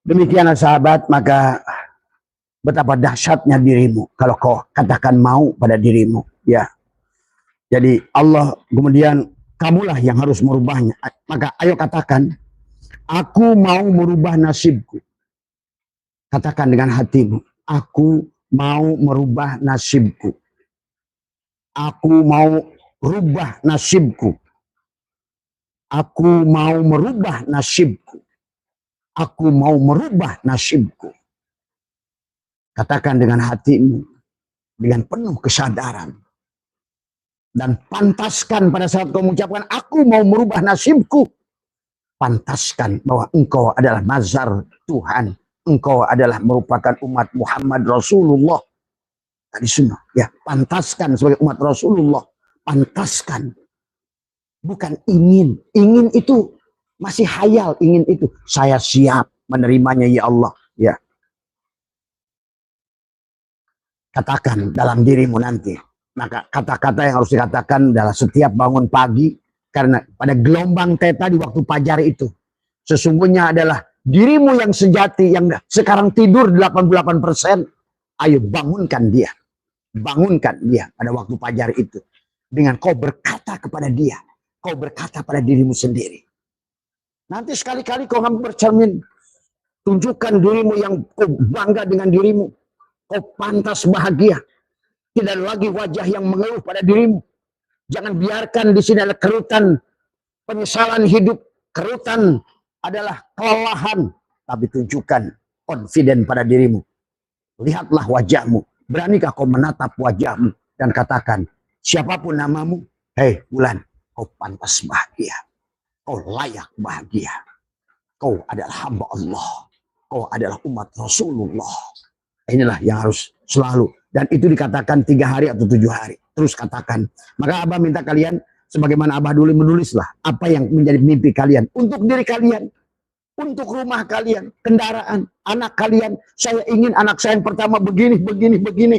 Demikianlah sahabat, maka betapa dahsyatnya dirimu kalau kau katakan mau pada dirimu, ya. Jadi Allah kemudian kamulah yang harus merubahnya. Maka ayo katakan, aku mau merubah nasibku. Katakan dengan hatimu, aku mau merubah nasibku. Aku mau rubah nasibku. Aku mau merubah nasibku. Aku mau merubah nasibku. Katakan dengan hatimu, dengan penuh kesadaran. Dan pantaskan pada saat kau mengucapkan, aku mau merubah nasibku. Pantaskan bahwa engkau adalah mazhar Tuhan. Engkau adalah merupakan umat Muhammad Rasulullah. Tadi sunnah. Ya, pantaskan sebagai umat Rasulullah. Pantaskan. Bukan ingin. Ingin itu masih hayal. Ingin itu. Saya siap menerimanya ya Allah. Ya. Katakan dalam dirimu nanti. Maka kata-kata yang harus dikatakan adalah setiap bangun pagi. Karena pada gelombang teta di waktu fajar itu. Sesungguhnya adalah dirimu yang sejati. Yang sekarang tidur 88%. Ayo bangunkan dia. Bangunkan dia pada waktu fajar itu. Dengan kau berkata kepada dia. Kau berkata pada dirimu sendiri. Nanti sekali-kali kau akan bercermin. Tunjukkan dirimu yang kau bangga dengan dirimu. Kau pantas bahagia. Tidak lagi wajah yang mengeluh pada dirimu. Jangan biarkan di sini ada kerutan penyesalan hidup. Kerutan adalah kelelahan. Tapi tunjukkan confident pada dirimu. Lihatlah wajahmu. Beranikah kau menatap wajahmu dan katakan, siapapun namamu, hei Bulan, kau pantas bahagia. Kau layak bahagia. Kau adalah hamba Allah. Kau adalah umat Rasulullah. Inilah yang harus selalu. Dan itu dikatakan 3 hari atau 7 hari. Terus katakan. Maka Abah minta kalian, sebagaimana Abah dulu menulislah. Apa yang menjadi mimpi kalian. Untuk diri kalian. Untuk rumah kalian. Kendaraan. Anak kalian. Saya ingin anak saya yang pertama begini, begini, begini.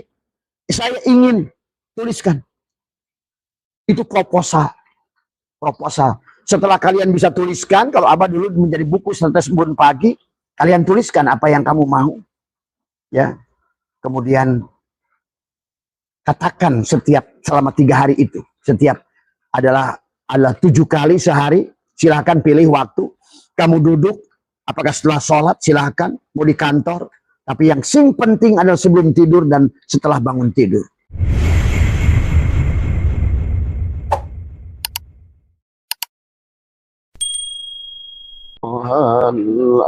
Saya ingin. Tuliskan. Itu proposal. Proposal. Setelah kalian bisa tuliskan. Kalau Abah dulu menjadi buku Setetes Embun Pagi. Kalian tuliskan apa yang kamu mau. Ya, kemudian katakan selama 3 hari itu, setiap adalah 7 kali sehari. Silahkan pilih waktu. Kamu duduk, apakah setelah sholat silahkan, mau di kantor. Tapi yang penting adalah sebelum tidur dan setelah bangun tidur.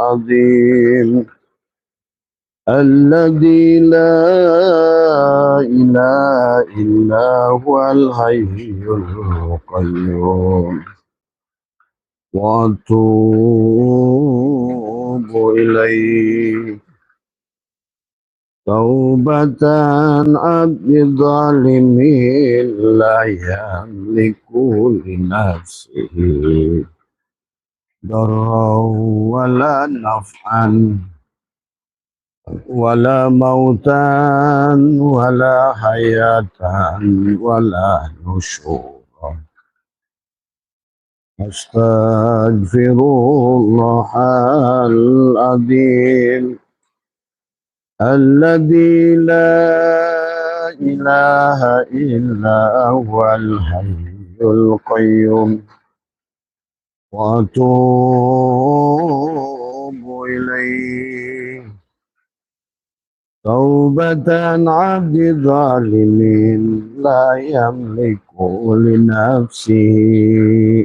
Al-Azim. الذي لا إله إلا هو الحي القيوم وأتوب إليه توبة عبد ظالم لا يملك لنفسه ضرا ولا نفعا wala mautan wala hayatan wala nusyura. Astaghfirullahal azim alladzi la ilaha illa huwal hayyul qayyum wa atubu ilaihi Taubatan abdi zalimin la yamliku li nafsihi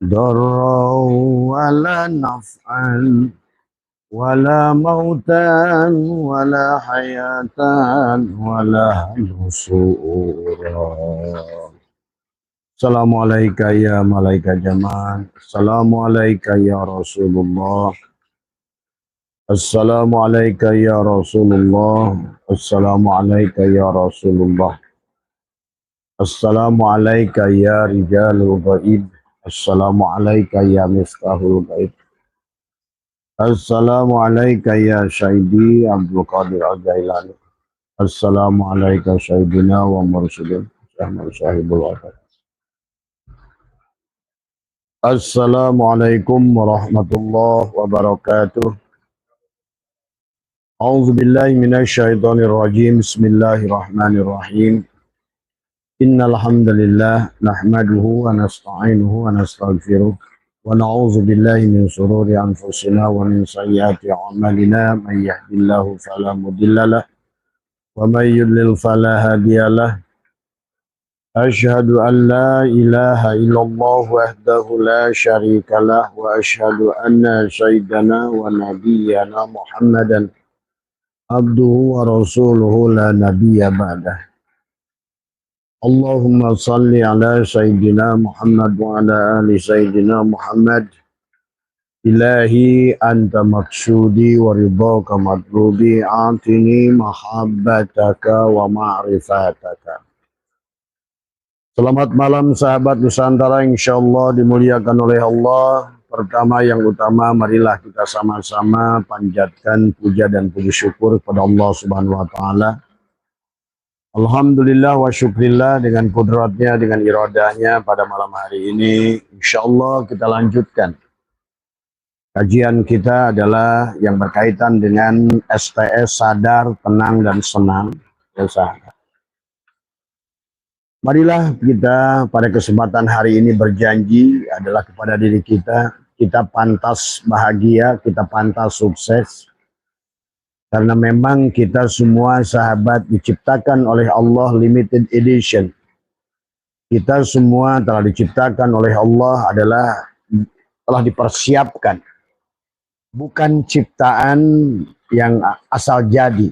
darra wala naf'an wala mautan wala hayatan wala nusura. Assalamualaikum ya malaikat jaman. Assalamualaikum ya Rasulullah. Assalamualaikum ya Rasulullah. Assalamualaikum ya Rasulullah. Assalamualaikum ya rijalul ghaib. Assalamualaikum ya miftahul ghaib. Assalamualaikum ya Syahidi Abdul Qadir Al-Jailani. Assalamualaikum Syahidina wa mursyidin Ahmad Syahibul Wafat. Assalamualaikum warahmatullahi wabarakatuh. A'udzu billahi minasyaitonir rajim. Bismillahirrahmanirrahim. Innal hamdalillah nahmaduhu wa nasta'inuhu wa nastaghfiruh wa na'udzu billahi min shururi anfusina wa min sayyiati a'malina. May yahdihillahu fala mudhillalah wa may yudlil fala hadiyalah. Asyhadu an la ilaha illallah wahdahu la syarikalah wa asyhadu anna sayyidana wa nabiyyana Muhammadan abduhu wa rasuluhu la nabiyya ba'dah. Allahumma salli ala sayyidina Muhammad wa ala ali sayyidina Muhammad. Ilahi anta maksudi wa ridhaka matlubi, atini mahabbataka wa ma'rifataka. Selamat malam sahabat Nusantara, insyaallah dimuliakan oleh Allah. Pertama yang utama, marilah kita sama-sama panjatkan puja dan puji syukur kepada Allah Subhanahu wa taala. Alhamdulillah wa syukrillah, dengan kudratnya, dengan iradahnya pada malam hari ini insyaallah kita lanjutkan. Kajian kita adalah yang berkaitan dengan STS, sadar, tenang dan senang. Ya sahabat. Marilah kita pada kesempatan hari ini berjanji adalah kepada diri kita pantas bahagia, kita pantas sukses. Karena memang kita semua sahabat diciptakan oleh Allah limited edition. Kita semua telah diciptakan oleh Allah telah dipersiapkan. Bukan ciptaan yang asal jadi.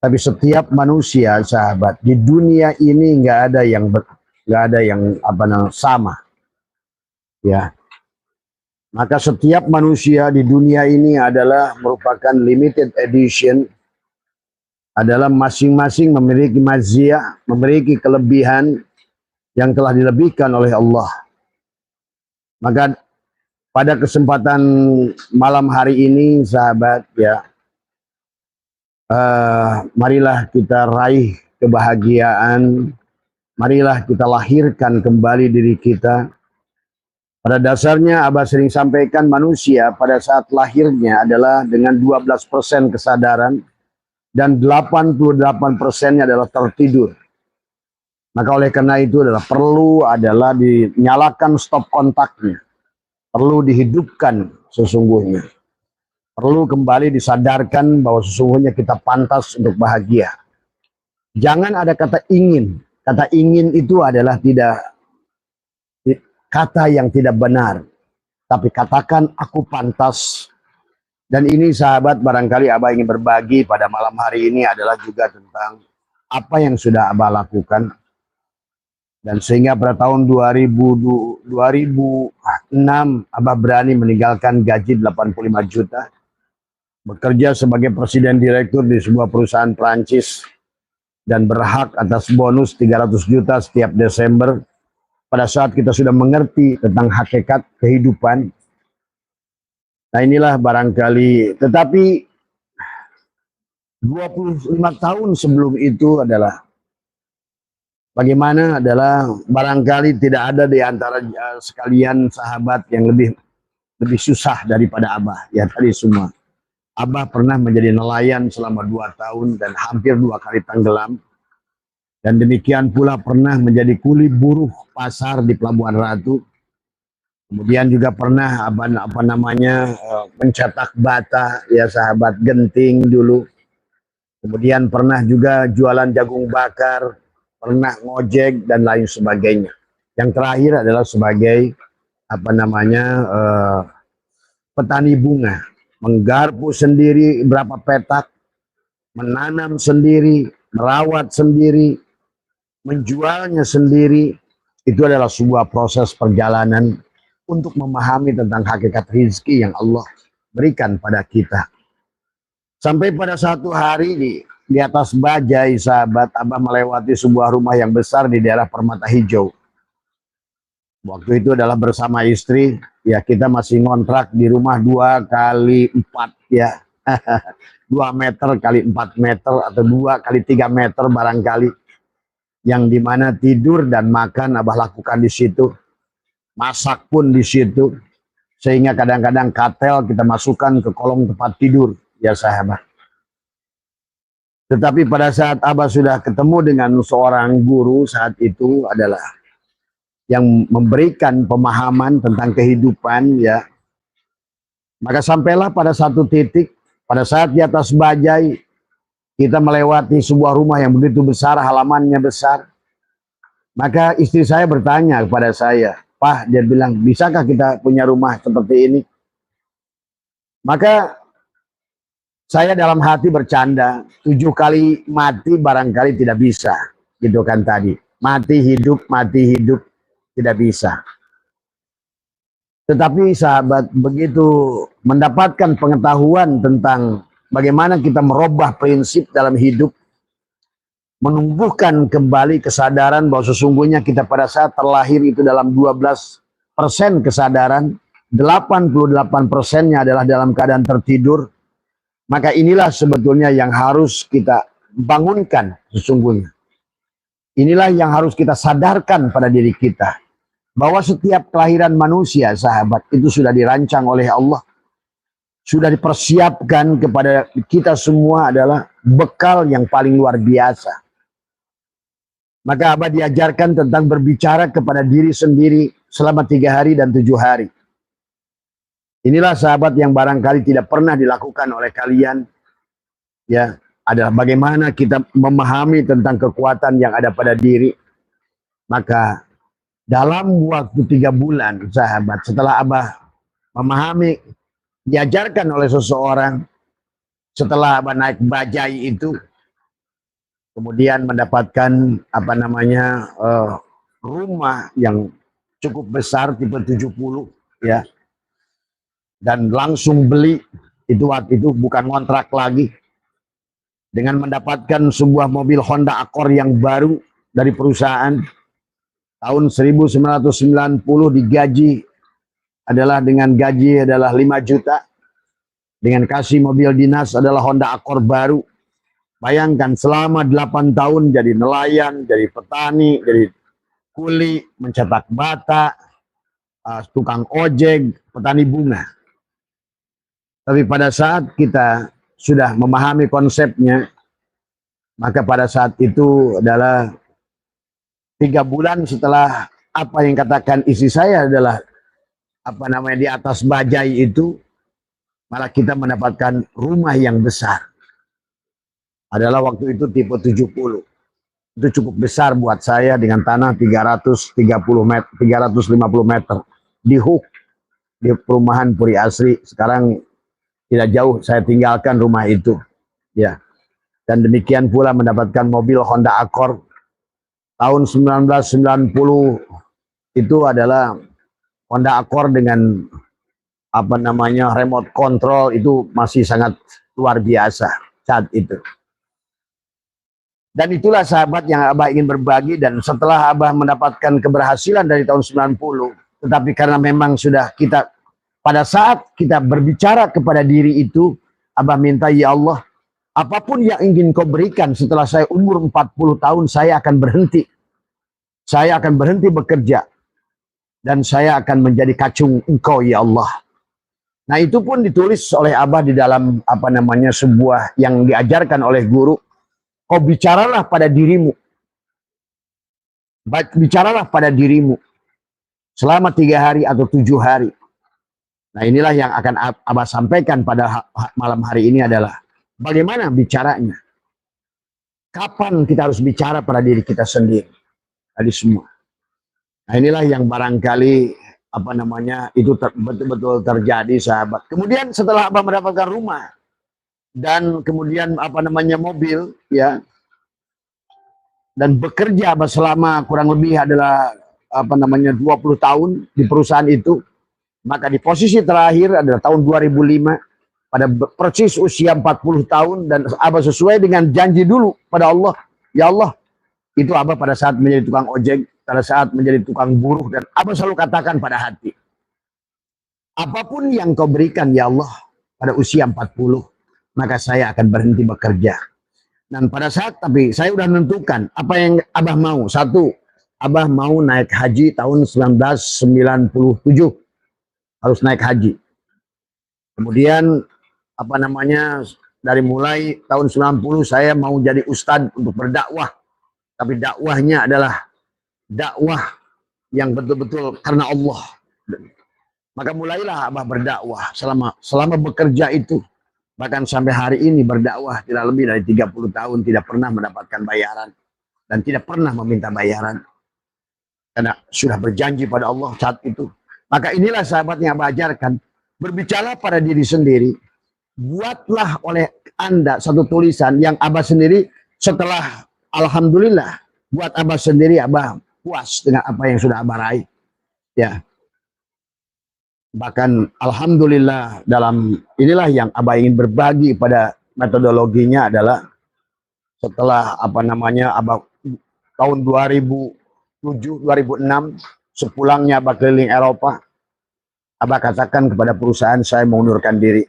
Tapi setiap manusia, sahabat, di dunia ini nggak ada yang sama, ya. Maka setiap manusia di dunia ini adalah merupakan limited edition, adalah masing-masing memiliki maziyah, memiliki kelebihan yang telah dilebihkan oleh Allah. Maka pada kesempatan malam hari ini, sahabat, ya. Marilah kita raih kebahagiaan, marilah kita lahirkan kembali diri kita. Pada dasarnya Abah sering sampaikan, manusia pada saat lahirnya adalah dengan 12% kesadaran dan 88%-nya adalah tertidur. Maka oleh karena itu adalah dinyalakan stop kontaknya, perlu dihidupkan sesungguhnya. Perlu kembali disadarkan bahwa sesungguhnya kita pantas untuk bahagia. Jangan ada kata ingin. Kata ingin itu adalah kata yang tidak benar. Tapi katakan aku pantas. Dan ini sahabat, barangkali Abah ingin berbagi pada malam hari ini adalah juga tentang apa yang sudah Abah lakukan. Dan sehingga pada tahun 2006 Abah berani meninggalkan gaji 85 juta. Bekerja sebagai presiden direktur di sebuah perusahaan Prancis dan berhak atas bonus 300 juta setiap Desember pada saat kita sudah mengerti tentang hakikat kehidupan. Nah inilah barangkali, tetapi 25 tahun sebelum itu adalah bagaimana adalah barangkali tidak ada di antara sekalian sahabat yang lebih susah daripada Abah, ya tadi semua. Abah pernah menjadi nelayan selama 2 tahun dan hampir 2 kali tenggelam. Dan demikian pula pernah menjadi kuli buruh pasar di Pelabuhan Ratu. Kemudian juga pernah mencetak bata, ya sahabat, genting dulu. Kemudian pernah juga jualan jagung bakar, pernah ngojek dan lain sebagainya. Yang terakhir adalah sebagai petani bunga. Menggarpu sendiri berapa petak, menanam sendiri, merawat sendiri, menjualnya sendiri. Itu adalah sebuah proses perjalanan untuk memahami tentang hakikat rezeki yang Allah berikan pada kita. Sampai pada satu hari di atas bajai, sahabat, Abah melewati sebuah rumah yang besar di daerah Permata Hijau. Waktu itu adalah bersama istri, ya kita masih ngontrak di rumah 2x4 ya. 2 meter kali 4 meter atau 2 kali 3 meter barangkali. Yang dimana tidur dan makan Abah lakukan di situ. Masak pun di situ. Sehingga kadang-kadang katel kita masukkan ke kolong tempat tidur, ya sahabat. Tetapi pada saat Abah sudah ketemu dengan seorang guru saat itu adalah yang memberikan pemahaman tentang kehidupan, ya, maka sampailah pada satu titik, pada saat di atas bajai, kita melewati sebuah rumah yang begitu besar, halamannya besar. Maka istri saya bertanya kepada saya, "Pak," dia bilang, "bisakah kita punya rumah seperti ini?" Maka saya dalam hati bercanda, 7 kali mati barangkali tidak bisa, gitu kan tadi. Mati hidup, tidak bisa. Tetapi sahabat, begitu mendapatkan pengetahuan tentang bagaimana kita merubah prinsip dalam hidup, menumbuhkan kembali kesadaran bahwa sesungguhnya kita pada saat terlahir itu dalam 12% kesadaran, 88%-nya adalah dalam keadaan tertidur. Maka inilah sebetulnya yang harus kita bangunkan sesungguhnya. Inilah yang harus kita sadarkan pada diri kita. Bahwa setiap kelahiran manusia, sahabat, itu sudah dirancang oleh Allah. Sudah dipersiapkan kepada kita semua adalah bekal yang paling luar biasa. Maka Abah diajarkan tentang berbicara kepada diri sendiri selama 3 hari dan 7 hari. Inilah sahabat yang barangkali tidak pernah dilakukan oleh kalian, ya, adalah bagaimana kita memahami tentang kekuatan yang ada pada diri. Maka dalam waktu 3 bulan, sahabat, setelah Abah memahami, diajarkan oleh seseorang, setelah Abah naik bajai itu, kemudian mendapatkan rumah yang cukup besar, tipe 70, ya. Dan langsung beli, itu waktu itu bukan kontrak lagi, dengan mendapatkan sebuah mobil Honda Accord yang baru dari perusahaan tahun 1990, digaji adalah dengan gaji adalah 5 juta, dengan kasih mobil dinas adalah Honda Accord baru. Bayangkan selama 8 tahun jadi nelayan, jadi petani, jadi kuli, mencetak bata, tukang ojek, petani bunga. Tapi pada saat kita sudah memahami konsepnya, maka pada saat itu adalah 3 bulan setelah apa yang katakan istri saya adalah di atas bajai itu, malah kita mendapatkan rumah yang besar. Adalah waktu itu tipe 70. Itu cukup besar buat saya dengan tanah 350 meter di Hook, di perumahan Puri Asri. Sekarang tidak jauh saya tinggalkan rumah itu, ya. Dan demikian pula mendapatkan mobil Honda Accord tahun 1990, itu adalah Honda Accord dengan remote control, itu masih sangat luar biasa saat itu. Dan itulah sahabat yang Abah ingin berbagi. Dan setelah Abah mendapatkan keberhasilan dari tahun 90, tetapi karena memang sudah kita, pada saat kita berbicara kepada diri itu, Abah minta, "Ya Allah, apapun yang ingin kau berikan setelah saya umur 40 tahun, saya akan berhenti. Saya akan berhenti bekerja. Dan saya akan menjadi kacung engkau, ya Allah." Nah, itu pun ditulis oleh Abah di dalam sebuah yang diajarkan oleh guru. Kau bicaralah pada dirimu. Bicaralah pada dirimu selama 3 hari atau 7 hari. Nah, inilah yang akan Abah sampaikan pada malam hari ini adalah bagaimana bicaranya. Kapan kita harus bicara pada diri kita sendiri. Tadi semua. Nah, inilah yang barangkali itu betul-betul terjadi, sahabat. Kemudian setelah Abah mendapatkan rumah dan kemudian mobil, ya, dan bekerja Abah selama kurang lebih adalah 20 tahun di perusahaan itu. Maka di posisi terakhir adalah tahun 2005, pada persis usia 40 tahun, dan Abah sesuai dengan janji dulu pada Allah. Ya Allah, itu Abah pada saat menjadi tukang ojek, pada saat menjadi tukang buruh, dan Abah selalu katakan pada hati, apapun yang kau berikan ya Allah pada usia 40, maka saya akan berhenti bekerja. Dan pada saat, tapi saya sudah menentukan apa yang Abah mau. Satu, Abah mau naik haji tahun 1997. Harus naik haji. Kemudian dari mulai tahun 90 saya mau jadi ustadz untuk berdakwah. Tapi dakwahnya adalah dakwah yang betul-betul karena Allah. Maka mulailah Abah berdakwah selama bekerja itu. Bahkan sampai hari ini berdakwah tidak lebih dari 30 tahun tidak pernah mendapatkan bayaran. Dan tidak pernah meminta bayaran. Karena sudah berjanji pada Allah saat itu. Maka inilah sahabat yang Abah ajarkan. Berbicara pada diri sendiri. Buatlah oleh Anda satu tulisan yang Abah sendiri setelah alhamdulillah buat Abah sendiri Abah puas dengan apa yang sudah Abah raih. Ya. Bahkan alhamdulillah dalam inilah yang Abah ingin berbagi pada metodologinya adalah setelah Abah tahun 2007 2006 sepulangnya Abah keliling Eropa, Abah katakan kepada perusahaan saya mengundurkan diri.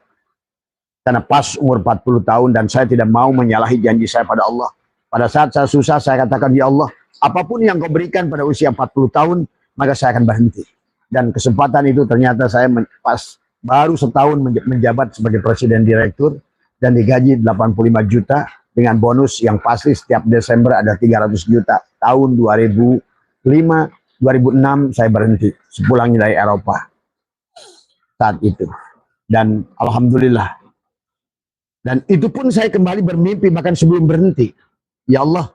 Karena pas umur 40 tahun dan saya tidak mau menyalahi janji saya pada Allah. Pada saat saya susah saya katakan, ya Allah, apapun yang kau berikan pada usia 40 tahun, maka saya akan berhenti. Dan kesempatan itu ternyata saya pas baru setahun menjabat sebagai presiden direktur dan digaji 85 juta dengan bonus yang pasti setiap Desember ada 300 juta. Tahun 2005, 2006 saya berhenti sepulangnya dari Eropa saat itu. Dan alhamdulillah. Dan itu pun saya kembali bermimpi bahkan sebelum berhenti. Ya Allah,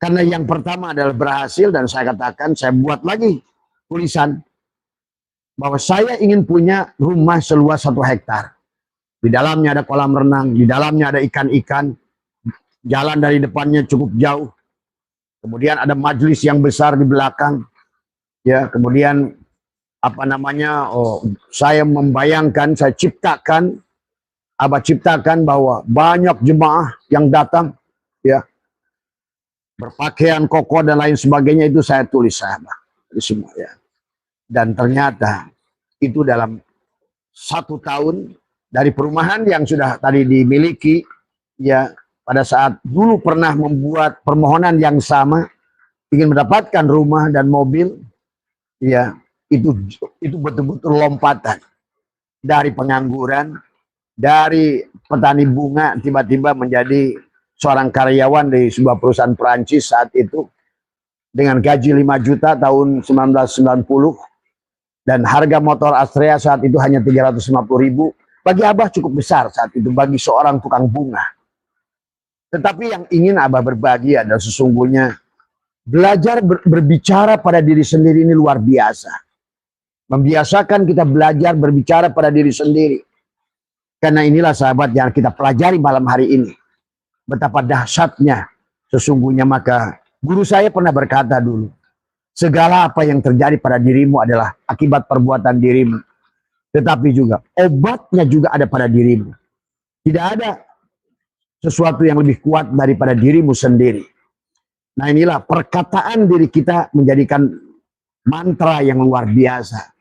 karena yang pertama adalah berhasil dan saya katakan saya buat lagi tulisan bahwa saya ingin punya rumah seluas 1 hektar. Di dalamnya ada kolam renang, di dalamnya ada ikan-ikan, jalan dari depannya cukup jauh. Kemudian ada majelis yang besar di belakang. Ya, kemudian saya membayangkan, saya ciptakan, Abah ciptakan bahwa banyak jemaah yang datang, ya, berpakaian koko dan lain sebagainya itu saya tulis Abah, itu semua ya. Dan ternyata itu dalam 1 tahun dari perumahan yang sudah tadi dimiliki, ya, pada saat dulu pernah membuat permohonan yang sama, ingin mendapatkan rumah dan mobil, ya, itu betul-betul lompatan dari pengangguran. Dari petani bunga tiba-tiba menjadi seorang karyawan di sebuah perusahaan Perancis saat itu dengan gaji 5 juta tahun 1990 dan harga motor Astrea saat itu hanya 350.000. Bagi Abah cukup besar saat itu bagi seorang tukang bunga. Tetapi yang ingin Abah berbagi adalah sesungguhnya belajar berbicara pada diri sendiri ini luar biasa. Membiasakan kita belajar berbicara pada diri sendiri. Karena inilah sahabat yang kita pelajari malam hari ini. Betapa dahsyatnya sesungguhnya. Maka guru saya pernah berkata dulu, segala apa yang terjadi pada dirimu adalah akibat perbuatan dirimu. Tetapi juga obatnya juga ada pada dirimu. Tidak ada sesuatu yang lebih kuat daripada dirimu sendiri. Nah inilah perkataan diri kita menjadikan mantra yang luar biasa.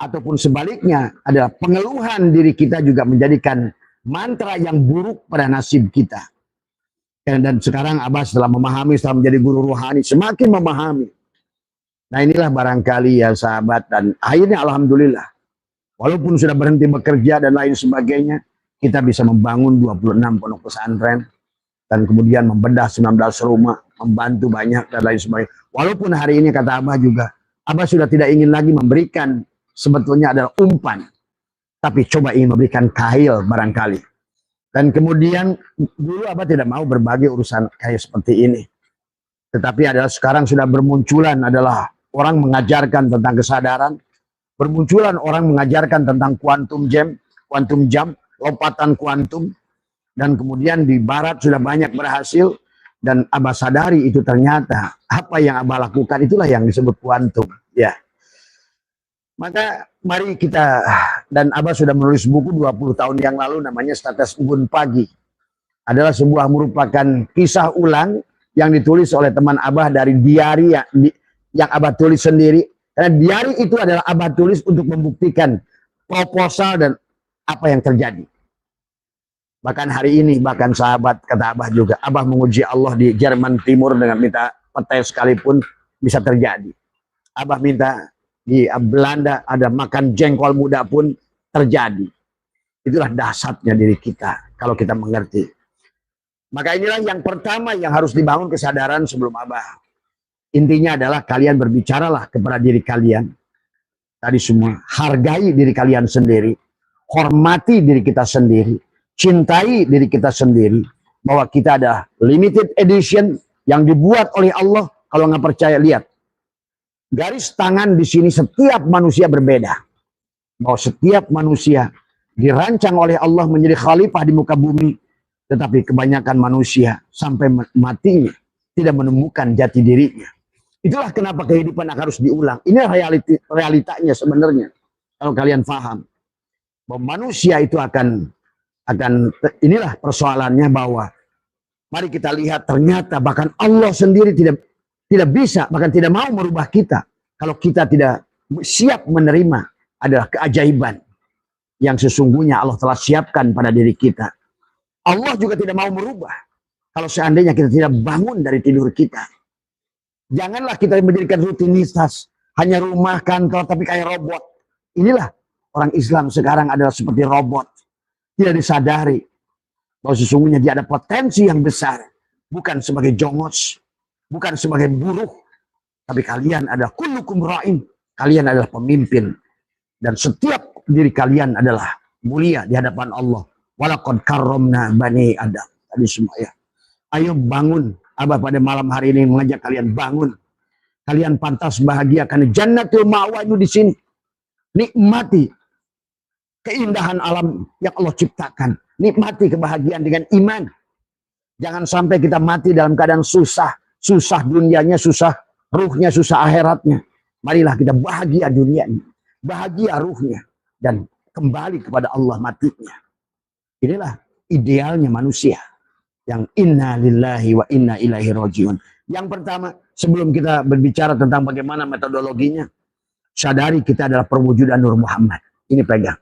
Ataupun sebaliknya adalah pengeluhan diri kita juga menjadikan mantra yang buruk pada nasib kita. Dan sekarang Abah setelah memahami, setelah menjadi guru rohani, semakin memahami. Nah inilah barangkali ya sahabat, dan akhirnya alhamdulillah. Walaupun sudah berhenti bekerja dan lain sebagainya, kita bisa membangun 26 pondok pesantren. Dan kemudian membedah 19 rumah, membantu banyak dan lain sebagainya. Walaupun hari ini kata Abah juga, Abah sudah tidak ingin lagi memberikan sebetulnya adalah umpan, tapi coba ingin memberikan kail barangkali. Dan kemudian dulu Abah tidak mau berbagi urusan kayak seperti ini, tetapi adalah sekarang sudah bermunculan adalah orang mengajarkan tentang kesadaran, bermunculan orang mengajarkan tentang quantum jam, lompatan kuantum, dan kemudian di barat sudah banyak berhasil. Dan Abah sadari itu ternyata apa yang Abah lakukan itulah yang disebut kuantum, ya. Maka mari kita, dan Abah sudah menulis buku 20 tahun yang lalu namanya Status Embun Pagi. Adalah sebuah merupakan kisah ulang yang ditulis oleh teman Abah dari diari yang Abah tulis sendiri. Karena diari itu adalah Abah tulis untuk membuktikan proposal dan apa yang terjadi. Bahkan hari ini, bahkan sahabat kata Abah juga, Abah menguji Allah di Jerman Timur dengan minta petai sekalipun bisa terjadi. Abah minta di Belanda ada makan jengkol muda pun terjadi. Itulah dahsyatnya diri kita kalau kita mengerti. Maka inilah yang pertama yang harus dibangun kesadaran sebelum Abah. Intinya adalah kalian berbicaralah kepada diri kalian. Tadi semua, hargai diri kalian sendiri. Hormati diri kita sendiri. Cintai diri kita sendiri. Bahwa kita ada limited edition yang dibuat oleh Allah. Kalau nggak percaya, lihat. Garis tangan di sini setiap manusia berbeda. Bahwa setiap manusia dirancang oleh Allah menjadi khalifah di muka bumi. Tetapi kebanyakan manusia sampai matinya tidak menemukan jati dirinya. Itulah kenapa kehidupan harus diulang. Ini realitanya sebenarnya. Kalau kalian paham. Bahwa manusia itu akan inilah persoalannya, bahwa mari kita lihat ternyata bahkan Allah sendiri tidak bisa, bahkan tidak mau merubah kita. Kalau kita tidak siap menerima adalah keajaiban yang sesungguhnya Allah telah siapkan pada diri kita. Allah juga tidak mau merubah kalau seandainya kita tidak bangun dari tidur kita. Janganlah kita menjadikan rutinitas hanya rumah, kantor, tapi kayak robot. Inilah orang Islam sekarang adalah seperti robot. Tidak disadari bahwa sesungguhnya dia ada potensi yang besar. Bukan sebagai jongos, bukan sebagai buruh, tapi kalian adalah kullukum ra'in. Kalian adalah pemimpin. Dan setiap diri kalian adalah mulia di hadapan Allah. Walaqad karramna bani Adam. Tadi semua ya. Ayo bangun. Abah pada malam hari ini mengajak kalian bangun. Kalian pantas bahagia karena jannatul ma'wa itu di sini. Nikmati keindahan alam yang Allah ciptakan. Nikmati kebahagiaan dengan iman. Jangan sampai kita mati dalam keadaan susah. Susah dunianya, susah ruhnya, susah akhiratnya. Marilah kita bahagia dunianya. Bahagia ruhnya. Dan kembali kepada Allah matinya. Inilah idealnya manusia. Yang inna lillahi wa inna ilaihi rajiun. Yang pertama, sebelum kita berbicara tentang bagaimana metodologinya, sadari kita adalah perwujudan Nur Muhammad. Ini pegang.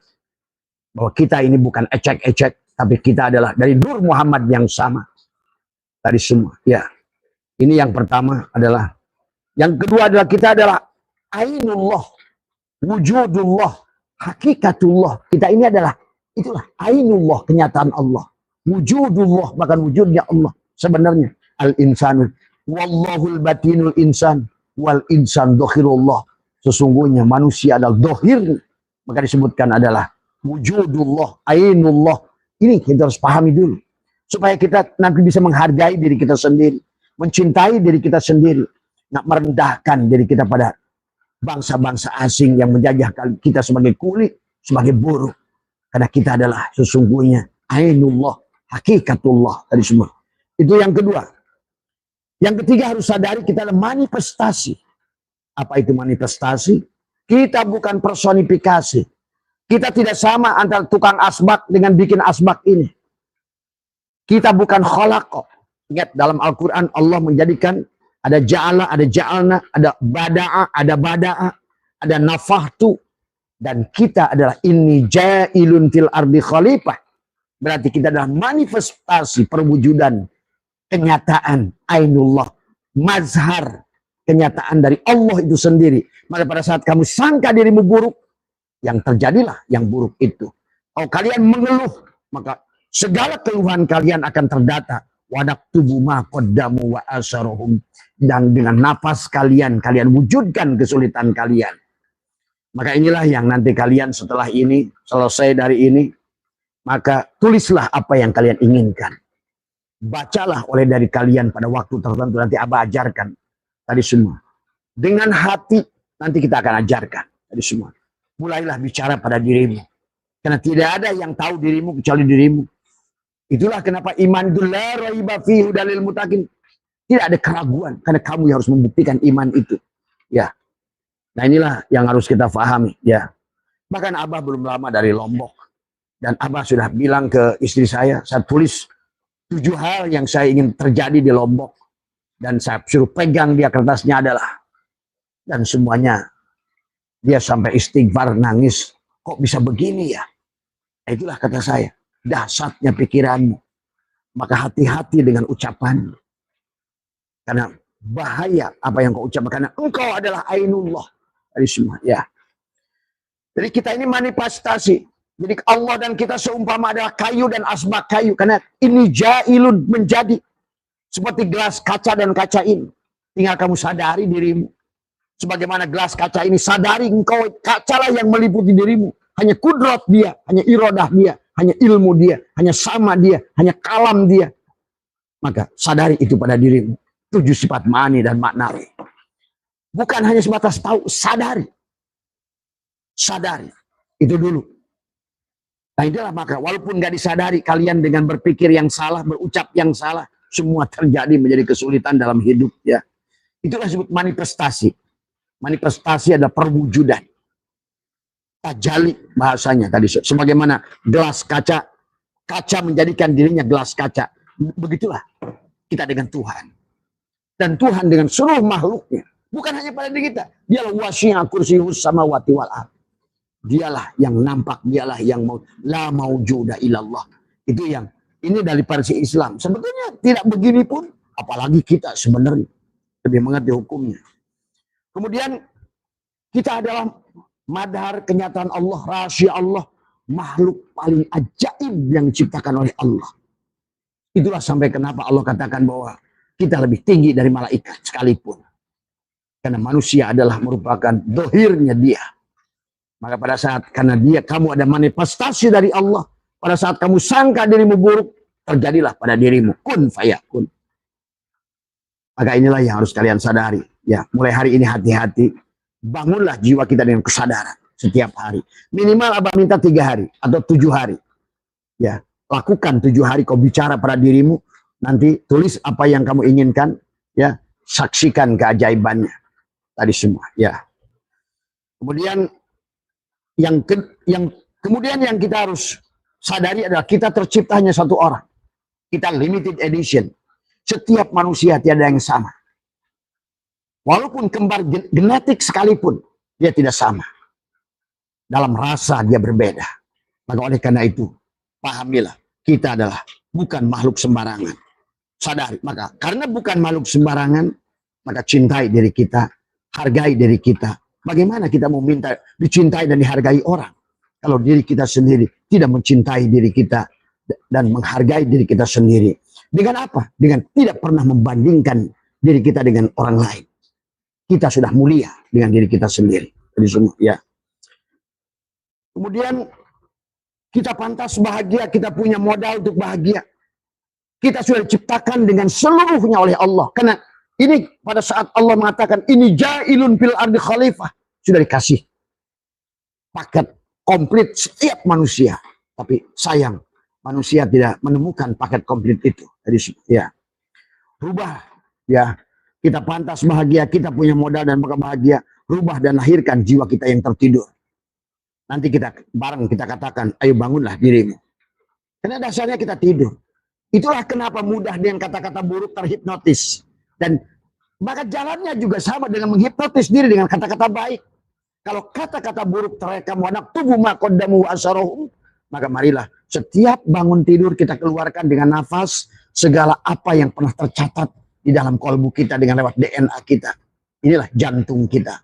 Bahwa kita ini bukan ecek-ecek, tapi kita adalah dari Nur Muhammad yang sama. Tadi semua. Ya. Ini yang pertama adalah. Yang kedua adalah kita adalah ainullah, wujudullah, hakikatullah. Kita ini adalah, itulah ainullah, kenyataan Allah. Wujudullah, bahkan wujudnya Allah. Sebenarnya al-insanu wallahul batinul insan wal insan dohirullah. Sesungguhnya manusia adalah dohir. Maka disebutkan adalah wujudullah, ainullah. Ini kita harus pahami dulu. Supaya kita nanti bisa menghargai diri kita sendiri. Mencintai diri kita sendiri. Nak merendahkan diri kita pada bangsa-bangsa asing yang menjajah kita sebagai kulit, sebagai buruh. Karena kita adalah sesungguhnya ainullah, hakikatullah tadi semua. Itu yang kedua. Yang ketiga harus sadari kita adalah manifestasi. Apa itu manifestasi? Kita bukan personifikasi. Kita tidak sama antara tukang asbak dengan bikin asbak ini. Kita bukan khalaqah. Ingat dalam Al-Quran Allah menjadikan ada ja'ala, ada ja'alna, ada bada'a, ada bada'a, ada nafahtu. Dan kita adalah inni ja'ilun fil ardi khalifah. Berarti kita adalah manifestasi perwujudan kenyataan ainullah, mazhar kenyataan dari Allah itu sendiri. Maka pada saat kamu sangka dirimu buruk, yang terjadilah yang buruk itu. Kalau kalian mengeluh, maka segala keluhan kalian akan terdata. Wadaktubu ma qaddamu wa asarohum. Dan dengan nafas kalian wujudkan kesulitan kalian. Maka inilah yang nanti kalian setelah ini, selesai dari ini, maka tulislah apa yang kalian inginkan. Bacalah oleh dari kalian pada waktu tertentu, nanti Abah ajarkan. Tadi semua. Dengan hati, nanti kita akan ajarkan. Tadi semua. Mulailah bicara pada dirimu. Karena tidak ada yang tahu dirimu kecuali dirimu. Itulah kenapa iman itu la raiba fihi hudalil muttaqin. Tidak ada keraguan. Karena kamu yang harus membuktikan iman itu. Ya. Nah inilah yang harus kita pahami. Ya. Bahkan Abah belum lama dari Lombok. Dan Abah sudah bilang ke istri saya tulis 7 hal yang saya ingin terjadi di Lombok. Dan saya suruh pegang dia kertasnya adalah. Dan semuanya. Dia sampai istighfar, nangis. Kok bisa begini ya? Itulah kata saya. Dahsyatnya pikiranmu. Maka hati-hati dengan ucapanmu. Karena bahaya apa yang kau ucapkan. Karena engkau adalah ainullah. Dari semua. Ya. Jadi kita ini manifestasi. Jadi Allah dan kita seumpama adalah kayu dan asbak kayu. Karena ini jailun, menjadi seperti gelas kaca dan kaca ini. Tinggal kamu sadari dirimu. Sebagaimana gelas kaca ini, sadari engkau kacalah yang meliputi dirimu. Hanya kudrat dia, hanya iradah dia, hanya ilmu dia, hanya sama dia, hanya kalam dia. Maka sadari itu pada dirimu. 7 sifat ma'ani dan maknawi. Bukan hanya sebatas tahu, sadari. Sadari. Itu dulu. Nah itulah maka walaupun gak disadari, kalian dengan berpikir yang salah, berucap yang salah, semua terjadi menjadi kesulitan dalam hidup ya. Itulah disebut manifestasi. Manifestasi adalah perwujudan. Tajali bahasanya tadi. Sebagaimana gelas kaca, kaca menjadikan dirinya gelas kaca. Begitulah kita dengan Tuhan. Dan Tuhan dengan seluruh makhluknya. Bukan hanya pada diri kita. Dialah wasi'a kursiyus samawati wal ardh. Dialah yang nampak, dialah yang mau la maujuda ilallah. Itu yang ini dari versi Islam. Sebetulnya tidak begini pun, apalagi kita sebenarnya lebih mengerti hukumnya. Kemudian kita adalah madhar kenyataan Allah, rahasia Allah, makhluk paling ajaib yang diciptakan oleh Allah. Itulah sampai kenapa Allah katakan bahwa kita lebih tinggi dari malaikat sekalipun. Karena manusia adalah merupakan dohirnya dia. Maka pada saat karena dia kamu ada manifestasi dari Allah, pada saat kamu sangka dirimu buruk, terjadilah pada dirimu kun fayakun. Maka inilah yang harus kalian sadari. Ya, mulai hari ini hati-hati, bangunlah jiwa kita dengan kesadaran setiap hari. Minimal abah minta 3 hari atau 7 hari. Ya, lakukan 7 hari kau bicara pada dirimu. Nanti tulis apa yang kamu inginkan. Ya, saksikan keajaibannya. Tadi semua. Ya. Kemudian kemudian yang kita harus sadari adalah kita tercipta hanya satu orang. Kita limited edition. Setiap manusia tiada yang sama. Walaupun kembar genetik sekalipun, dia tidak sama. Dalam rasa dia berbeda. Maka oleh karena itu, pahamilah, kita adalah bukan makhluk sembarangan. Sadari, maka karena bukan makhluk sembarangan, maka cintai diri kita, hargai diri kita. Bagaimana kita mau minta dicintai dan dihargai orang? Kalau diri kita sendiri tidak mencintai diri kita dan menghargai diri kita sendiri. Dengan apa? Dengan tidak pernah membandingkan diri kita dengan orang lain. Kita sudah mulia dengan diri kita sendiri. Jadi semua, ya. Kemudian kita pantas bahagia, kita punya modal untuk bahagia. Kita sudah diciptakan dengan seluruhnya oleh Allah. Karena ini pada saat Allah mengatakan ini jailun fil ardi khalifah, sudah dikasih paket komplit setiap manusia. Tapi sayang manusia tidak menemukan paket komplit itu. Jadi ya, rubah ya. Kita pantas bahagia, kita punya modal dan bahagia. Rubah dan lahirkan jiwa kita yang tertidur. Nanti kita bareng kita katakan, ayo bangunlah dirimu. Karena dasarnya kita tidur. Itulah kenapa mudah dengan kata-kata buruk terhipnotis. Dan maka jalannya juga sama dengan menghipnotis diri dengan kata-kata baik. Kalau kata-kata buruk terekam anak tubuh maqaddamu wa asarohum, maka marilah setiap bangun tidur kita keluarkan dengan nafas segala apa yang pernah tercatat di dalam kolbu kita dengan lewat DNA kita. Inilah jantung kita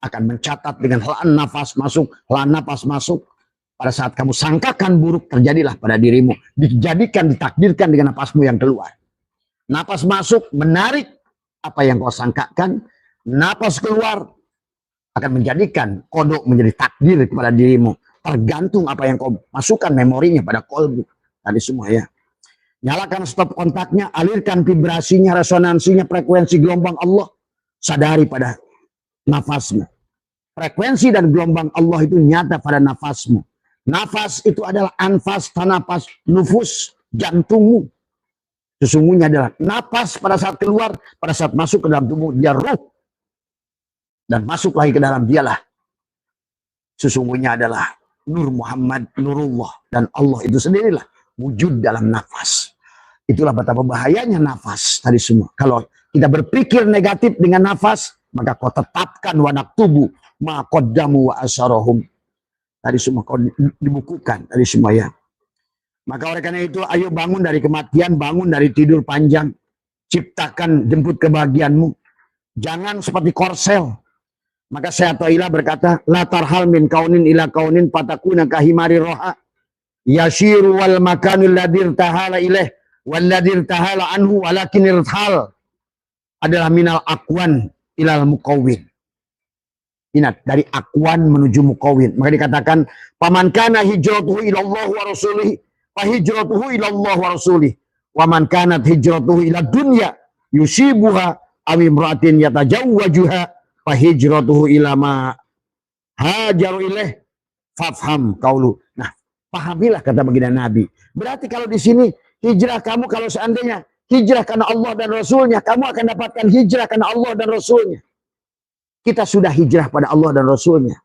akan mencatat dengan helaan nafas masuk, helaan nafas masuk. Pada saat kamu sangkakan buruk, terjadilah pada dirimu. Dijadikan, ditakdirkan dengan nafasmu yang keluar. Nafas masuk, menarik apa yang kau sangkakan. Nafas keluar, akan menjadikan kodok menjadi takdir kepada dirimu. Tergantung apa yang kau masukkan memorinya pada kolbu. Tadi semua ya. Nyalakan stop kontaknya, alirkan vibrasinya, resonansinya, frekuensi gelombang Allah. Sadari pada nafasmu. Frekuensi dan gelombang Allah itu nyata pada nafasmu. Nafas itu adalah anfas, tanafas, nufus, jantungmu. Sesungguhnya adalah nafas pada saat keluar, pada saat masuk ke dalam tubuh, dia ruh. Dan masuk lagi ke dalam dialah. Sesungguhnya adalah Nur Muhammad, Nurullah. Dan Allah itu sendirilah wujud dalam nafas. Itulah betapa bahayanya nafas tadi semua. Kalau kita berpikir negatif dengan nafas, maka kau tetapkan wanak tubuh maqaddamu wa asarohum. Tadi semua kau dibukukan tadi semua ya. Maka oleh karena itu ayo bangun dari kematian, bangun dari tidur panjang. Ciptakan, jemput kebahagiaanmu. Jangan seperti korsel. Maka Syai'atullah berkata, la tarhal min kaunin ila kaunin patakuna kahimari roha yashiru wal makanul ladir tahala ilaih wal ladir tahala anhu walakin irthal adalah minal akwan ilal mukawin. Ingat, dari akwan menuju mukawin. Maka dikatakan, paman kana hijratuhu ilallah wa rasulih fa hijratuhu ilallah wa rasulih wa man kanat hijratuhu ila dunya yusibuha aw imra'atin yatajawwajuha fa hijratuhu ila ma hajaru ilaih fafham qaulu. Nah, pahamilah kata baginda Nabi. Berarti kalau di sini hijrah kamu, kalau seandainya hijrah karena Allah dan Rasulnya, kamu akan dapatkan hijrah karena Allah dan Rasulnya. Kita sudah hijrah pada Allah dan Rasulnya.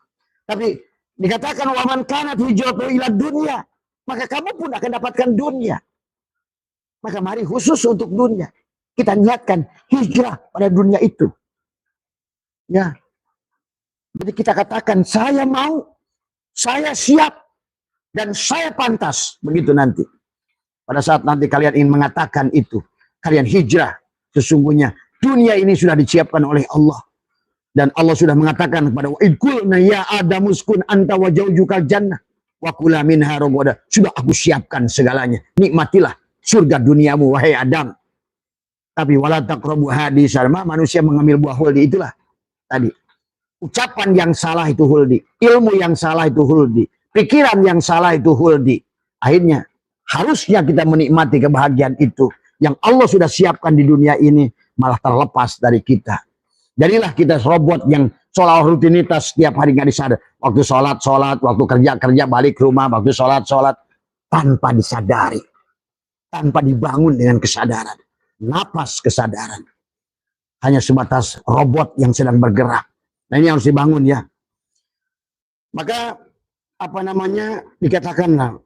Tapi dikatakan waman kanat hijratuhu ila dunya, maka kamu pun akan dapatkan dunia. Maka mari khusus untuk dunia kita niatkan hijrah pada dunia itu. Ya. Jadi kita katakan saya mau, saya siap, dan saya pantas. Begitu nanti. Pada saat nanti kalian ingin mengatakan itu, kalian hijrah. Sesungguhnya dunia ini sudah disiapkan oleh Allah. Dan Allah sudah mengatakan kepada wa idkulna ya adamuskun anta wa jaujukal jannah wa kula minha ragada. Sudah aku siapkan segalanya. Nikmatilah surga duniamu wahai Adam. Tapi wala taqrabu hadis salma, manusia mengambil buah huldi. Itulah tadi. Ucapan yang salah itu huldi, ilmu yang salah itu huldi, pikiran yang salah itu huldi. Akhirnya harusnya kita menikmati kebahagiaan itu yang Allah sudah siapkan di dunia ini malah terlepas dari kita. Jadilah kita robot yang seolah rutinitas setiap hari nggak disadar. Waktu sholat, waktu kerja, balik ke rumah, waktu sholat, tanpa disadari. Tanpa dibangun dengan kesadaran. Napas kesadaran. Hanya sebatas robot yang sedang bergerak. Nah ini harus dibangun ya. Maka dikatakanlah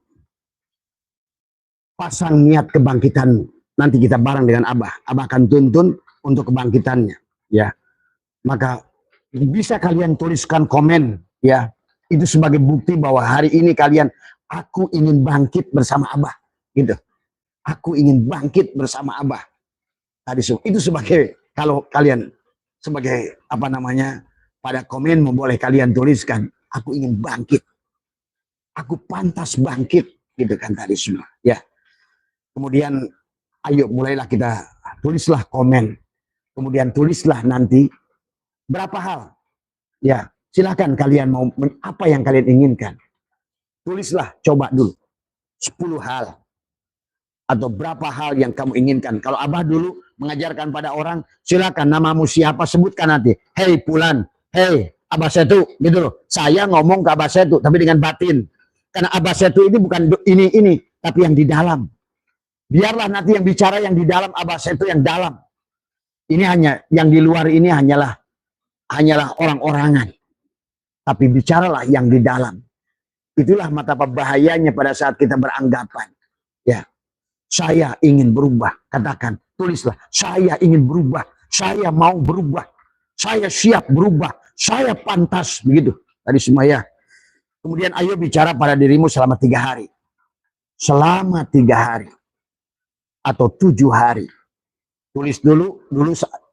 pasang niat kebangkitan. Nanti kita bareng dengan Abah. Abah akan tuntun untuk kebangkitannya. Ya. Maka bisa kalian tuliskan komen ya. Itu sebagai bukti bahwa hari ini kalian, aku ingin bangkit bersama Abah. Gitu. Aku ingin bangkit bersama Abah. Tadi itu sebagai, kalau kalian sebagai pada komen boleh kalian tuliskan, aku ingin bangkit. Aku pantas bangkit, gitu kan tadi semua. Ya. Kemudian ayo mulailah kita tulislah komen. Kemudian tulislah nanti berapa hal. Ya, silakan kalian mau apa yang kalian inginkan. Tulislah, coba dulu 10 hal. Atau berapa hal yang kamu inginkan. Kalau Abah dulu mengajarkan pada orang, silakan namamu siapa, sebutkan nanti. Hei Pulan, hei Abah Setu, gitu loh. Saya ngomong ke Abah Setu, tapi dengan batin. Karena Abah Setu ini bukan ini, tapi yang di dalam. Biarlah nanti yang bicara yang di dalam, Abah Setu yang dalam. Ini hanya, yang di luar ini hanyalah orang-orangan. Tapi bicaralah yang di dalam. Itulah betapa bahayanya pada saat kita beranggapan. Ya. Saya ingin berubah. Katakan, tulislah. Saya ingin berubah. Saya mau berubah. Saya siap berubah. Saya pantas. Begitu. Tadi semua ya. Kemudian ayo bicara pada dirimu selama 3 hari. Selama 3 hari. Atau 7 hari. Tulis dulu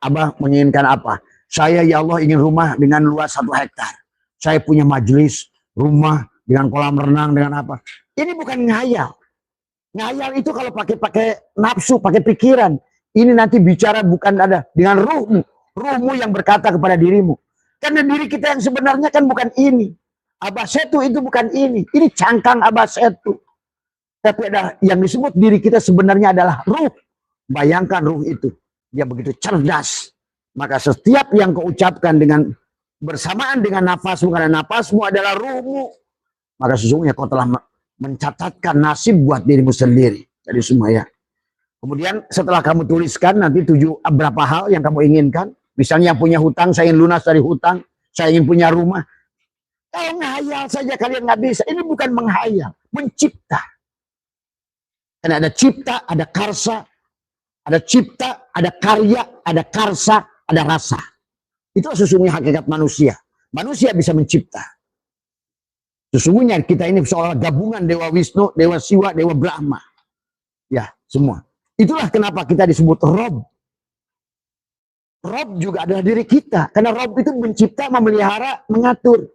Abah menginginkan apa? Saya ya Allah ingin rumah dengan luas 1 hektar. Saya punya majelis, rumah dengan kolam renang, dengan apa. Ini bukan ngayal. Ngayal itu kalau pakai nafsu, pakai pikiran. Ini nanti bicara bukan ada dengan ruhmu. Ruhmu yang berkata kepada dirimu. Karena diri kita yang sebenarnya kan bukan ini. Abah Setu itu bukan ini. Ini cangkang Abah Setu. Tapi ada yang disebut diri kita sebenarnya adalah ruh. Bayangkan ruh itu. Dia begitu cerdas. Maka setiap yang kau ucapkan dengan bersamaan dengan nafasmu, karena nafasmu adalah ruhmu. Maka sesungguhnya kau telah mencatatkan nasib buat dirimu sendiri. Jadi semua ya. Kemudian setelah kamu tuliskan nanti berapa hal yang kamu inginkan. Misalnya yang punya hutang, saya ingin lunas dari hutang. Saya ingin punya rumah. Kalau menghayal saja kalian nggak bisa. Ini bukan menghayal, mencipta. Karena ada cipta, ada karsa. Ada cipta, ada karya, ada karsa, ada rasa. Itu sesungguhnya hakikat manusia. Manusia bisa mencipta. Sesungguhnya kita ini seolah gabungan Dewa Wisnu, Dewa Siwa, Dewa Brahma. Ya, semua. Itulah kenapa kita disebut Rob. Rob juga adalah diri kita. Karena Rob itu mencipta, memelihara, mengatur.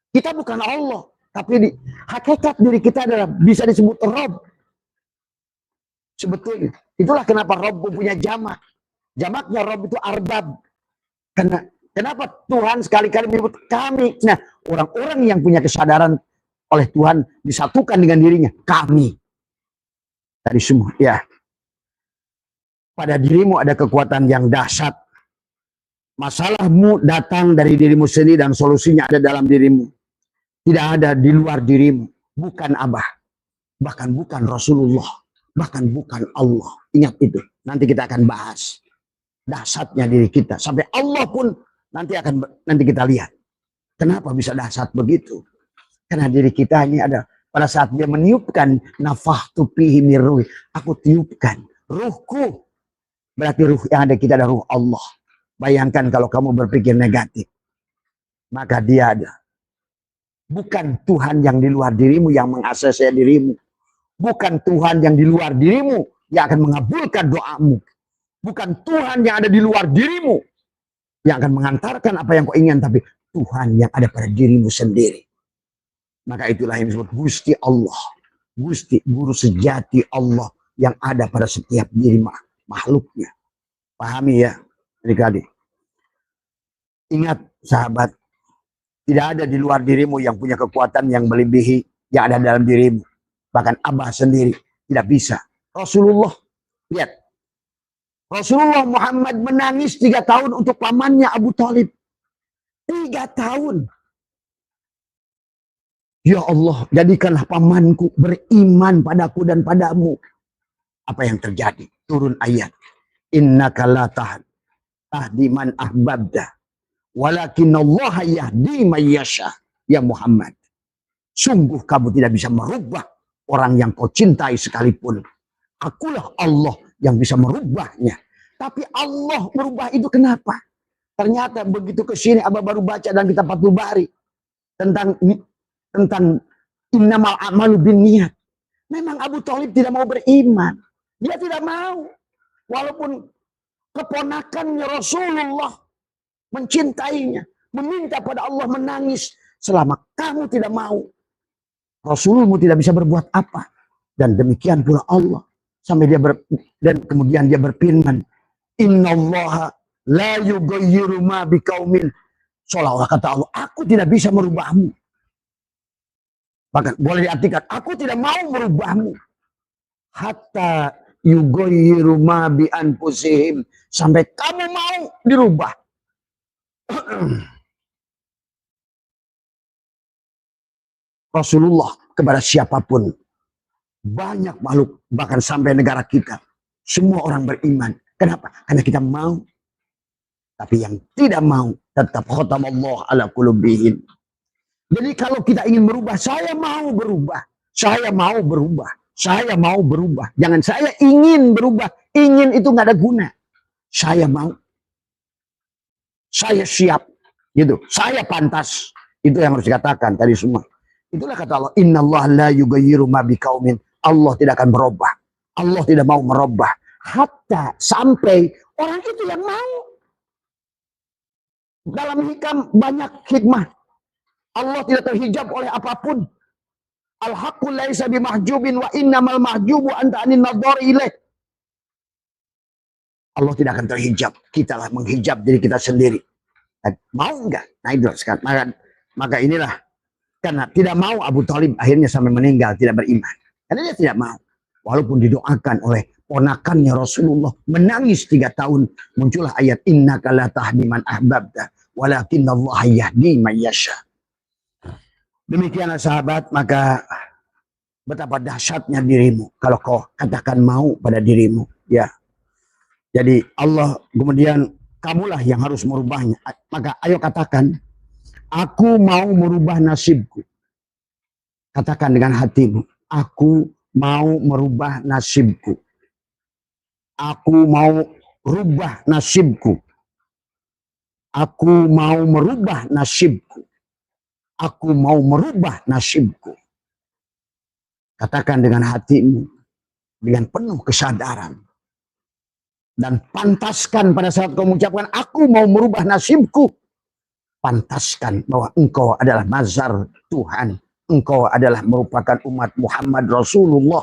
Kita bukan Allah. Tapi hakikat diri kita adalah bisa disebut Rob. Sebetulnya. Itulah kenapa Rob punya jamak. Jamaknya Rob itu arbab. Kenapa Tuhan sekali-kali menyebut kami? Nah, orang-orang yang punya kesadaran oleh Tuhan disatukan dengan dirinya. Kami. Tadi semua. Ya. Pada dirimu ada kekuatan yang dahsyat. Masalahmu datang dari dirimu sendiri dan solusinya ada dalam dirimu. Tidak ada di luar dirimu. Bukan Abah. Bahkan bukan Rasulullah. Bahkan bukan Allah. Ingat itu. Nanti kita akan bahas. Dahsyatnya diri kita. Sampai Allah pun nanti kita lihat. Kenapa bisa dahsyat begitu? Karena diri kita ini ada. Pada saat dia meniupkan. Nafahtu fihi min ruhi. Aku tiupkan. Ruhku. Berarti ruh yang ada kita ada ruh Allah. Bayangkan kalau kamu berpikir negatif. Maka dia ada. Bukan Tuhan yang di luar dirimu yang mengakses dirimu. Bukan Tuhan yang di luar dirimu yang akan mengabulkan doamu. Bukan Tuhan yang ada di luar dirimu yang akan mengantarkan apa yang kau inginkan. Tapi Tuhan yang ada pada dirimu sendiri. Maka itulah yang disebut Gusti Allah. Gusti, guru sejati Allah yang ada pada setiap diri makhluknya. Pahami ya? Adik-adik. Ingat sahabat, tidak ada di luar dirimu yang punya kekuatan yang melebihi yang ada dalam dirimu. Bahkan Abah sendiri tidak bisa. Rasulullah, lihat. Rasulullah Muhammad menangis 3 tahun untuk pamannya Abu Thalib. 3 tahun. Ya Allah, jadikanlah pamanku beriman padaku dan padamu. Apa yang terjadi? Turun ayat. Innaka la tahdi man ahbabda. Walakinallaha yahdi man yasha. Ya Muhammad. Sungguh kamu tidak bisa merubah orang yang kau cintai sekalipun. Akulah Allah yang bisa merubahnya. Tapi Allah merubah itu kenapa? Ternyata begitu ke sini Abah baru baca dalam kitab Fathul Bari tentang innamal a'malu binniyat. Memang Abu Thalib tidak mau beriman. Dia tidak mau. Walaupun keponakannya Rasulullah mencintainya, meminta pada Allah, menangis. Selama kamu tidak mau, Rasulmu tidak bisa berbuat apa. Dan demikian pula Allah. Sampai dan kemudian dia berfirman, Innallaha la yughayyiru ma biqaumin. Seolah-olah kata Allah, aku tidak bisa merubahmu. Bahkan boleh diartikan, aku tidak mau merubahmu. Hatta yughayyiru ma bi anfusihim. Sampai kamu mau dirubah. Rasulullah kepada siapapun, banyak makhluk, bahkan sampai negara kita, semua orang beriman. Kenapa? Karena kita mau. Tapi yang tidak mau, tetap khatamallah ala qulubihim. Jadi kalau kita ingin berubah, saya mau berubah, saya mau berubah, saya mau berubah. Jangan saya ingin berubah, ingin itu nggak ada guna. Saya mau, saya siap, gitu. Saya pantas. Itu yang harus dikatakan tadi semua. Itulah kata Allah, Innallaha la yughayyiru ma biqaumin. Allah tidak akan merubah. Allah tidak mau merubah. Hatta sampai orang itu yang mau. Dalam hikam banyak hikmah. Allah tidak terhijab oleh apapun. Al-haqqu laisa bimahjubin wa innamal mahjubu anta anin nadhari ilaih. Allah tidak akan terhijab. Kita lah menghijab diri kita sendiri. Mau enggak? Nah itu sekarang. Maka inilah. Karena tidak mau Abu Thalib akhirnya sampai meninggal tidak beriman. Karena dia tidak mau. Walaupun didoakan oleh ponakannya Rasulullah. Menangis 3 tahun. Muncullah ayat. Innaka la tahdi man ahbabta. Walakinallaha yahdi man yasha. Demikianlah sahabat. Maka betapa dahsyatnya dirimu. Kalau kau katakan mau pada dirimu. Ya. Jadi Allah kemudian kamulah yang harus merubahnya. Maka ayo katakan. Aku mau merubah nasibku. Katakan dengan hatimu. Aku mau merubah nasibku. Aku mau rubah nasibku. Aku mau merubah nasibku. Aku mau merubah nasibku. Katakan dengan hatimu. Dengan penuh kesadaran. Dan pantaskan pada saat kau mengucapkan, aku mau merubah nasibku. Pantaskan bahwa engkau adalah mazhar Tuhan. Engkau adalah merupakan umat Muhammad Rasulullah.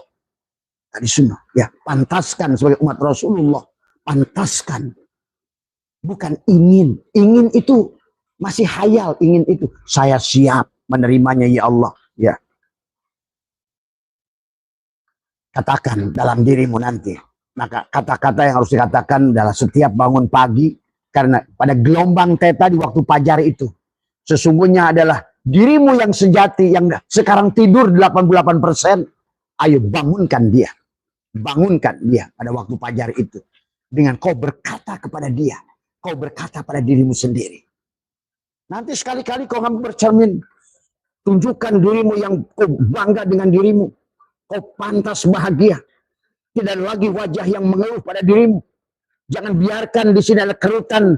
Tadi semua. Ya, pantaskan sebagai umat Rasulullah. Pantaskan. Bukan ingin. Ingin itu masih hayal. Ingin itu. Saya siap menerimanya ya Allah. Ya. Katakan dalam dirimu nanti. Maka kata-kata yang harus dikatakan adalah setiap bangun pagi. Karena pada gelombang teta di waktu fajar itu. Sesungguhnya adalah dirimu yang sejati. Yang sekarang tidur 88%. Ayo bangunkan dia. Bangunkan dia pada waktu fajar itu. Dengan kau berkata kepada dia. Kau berkata pada dirimu sendiri. Nanti sekali-kali kau bercermin. Tunjukkan dirimu yang kau bangga dengan dirimu. Kau pantas bahagia. Tidak lagi wajah yang mengeluh pada dirimu. Jangan biarkan di sini ada kerutan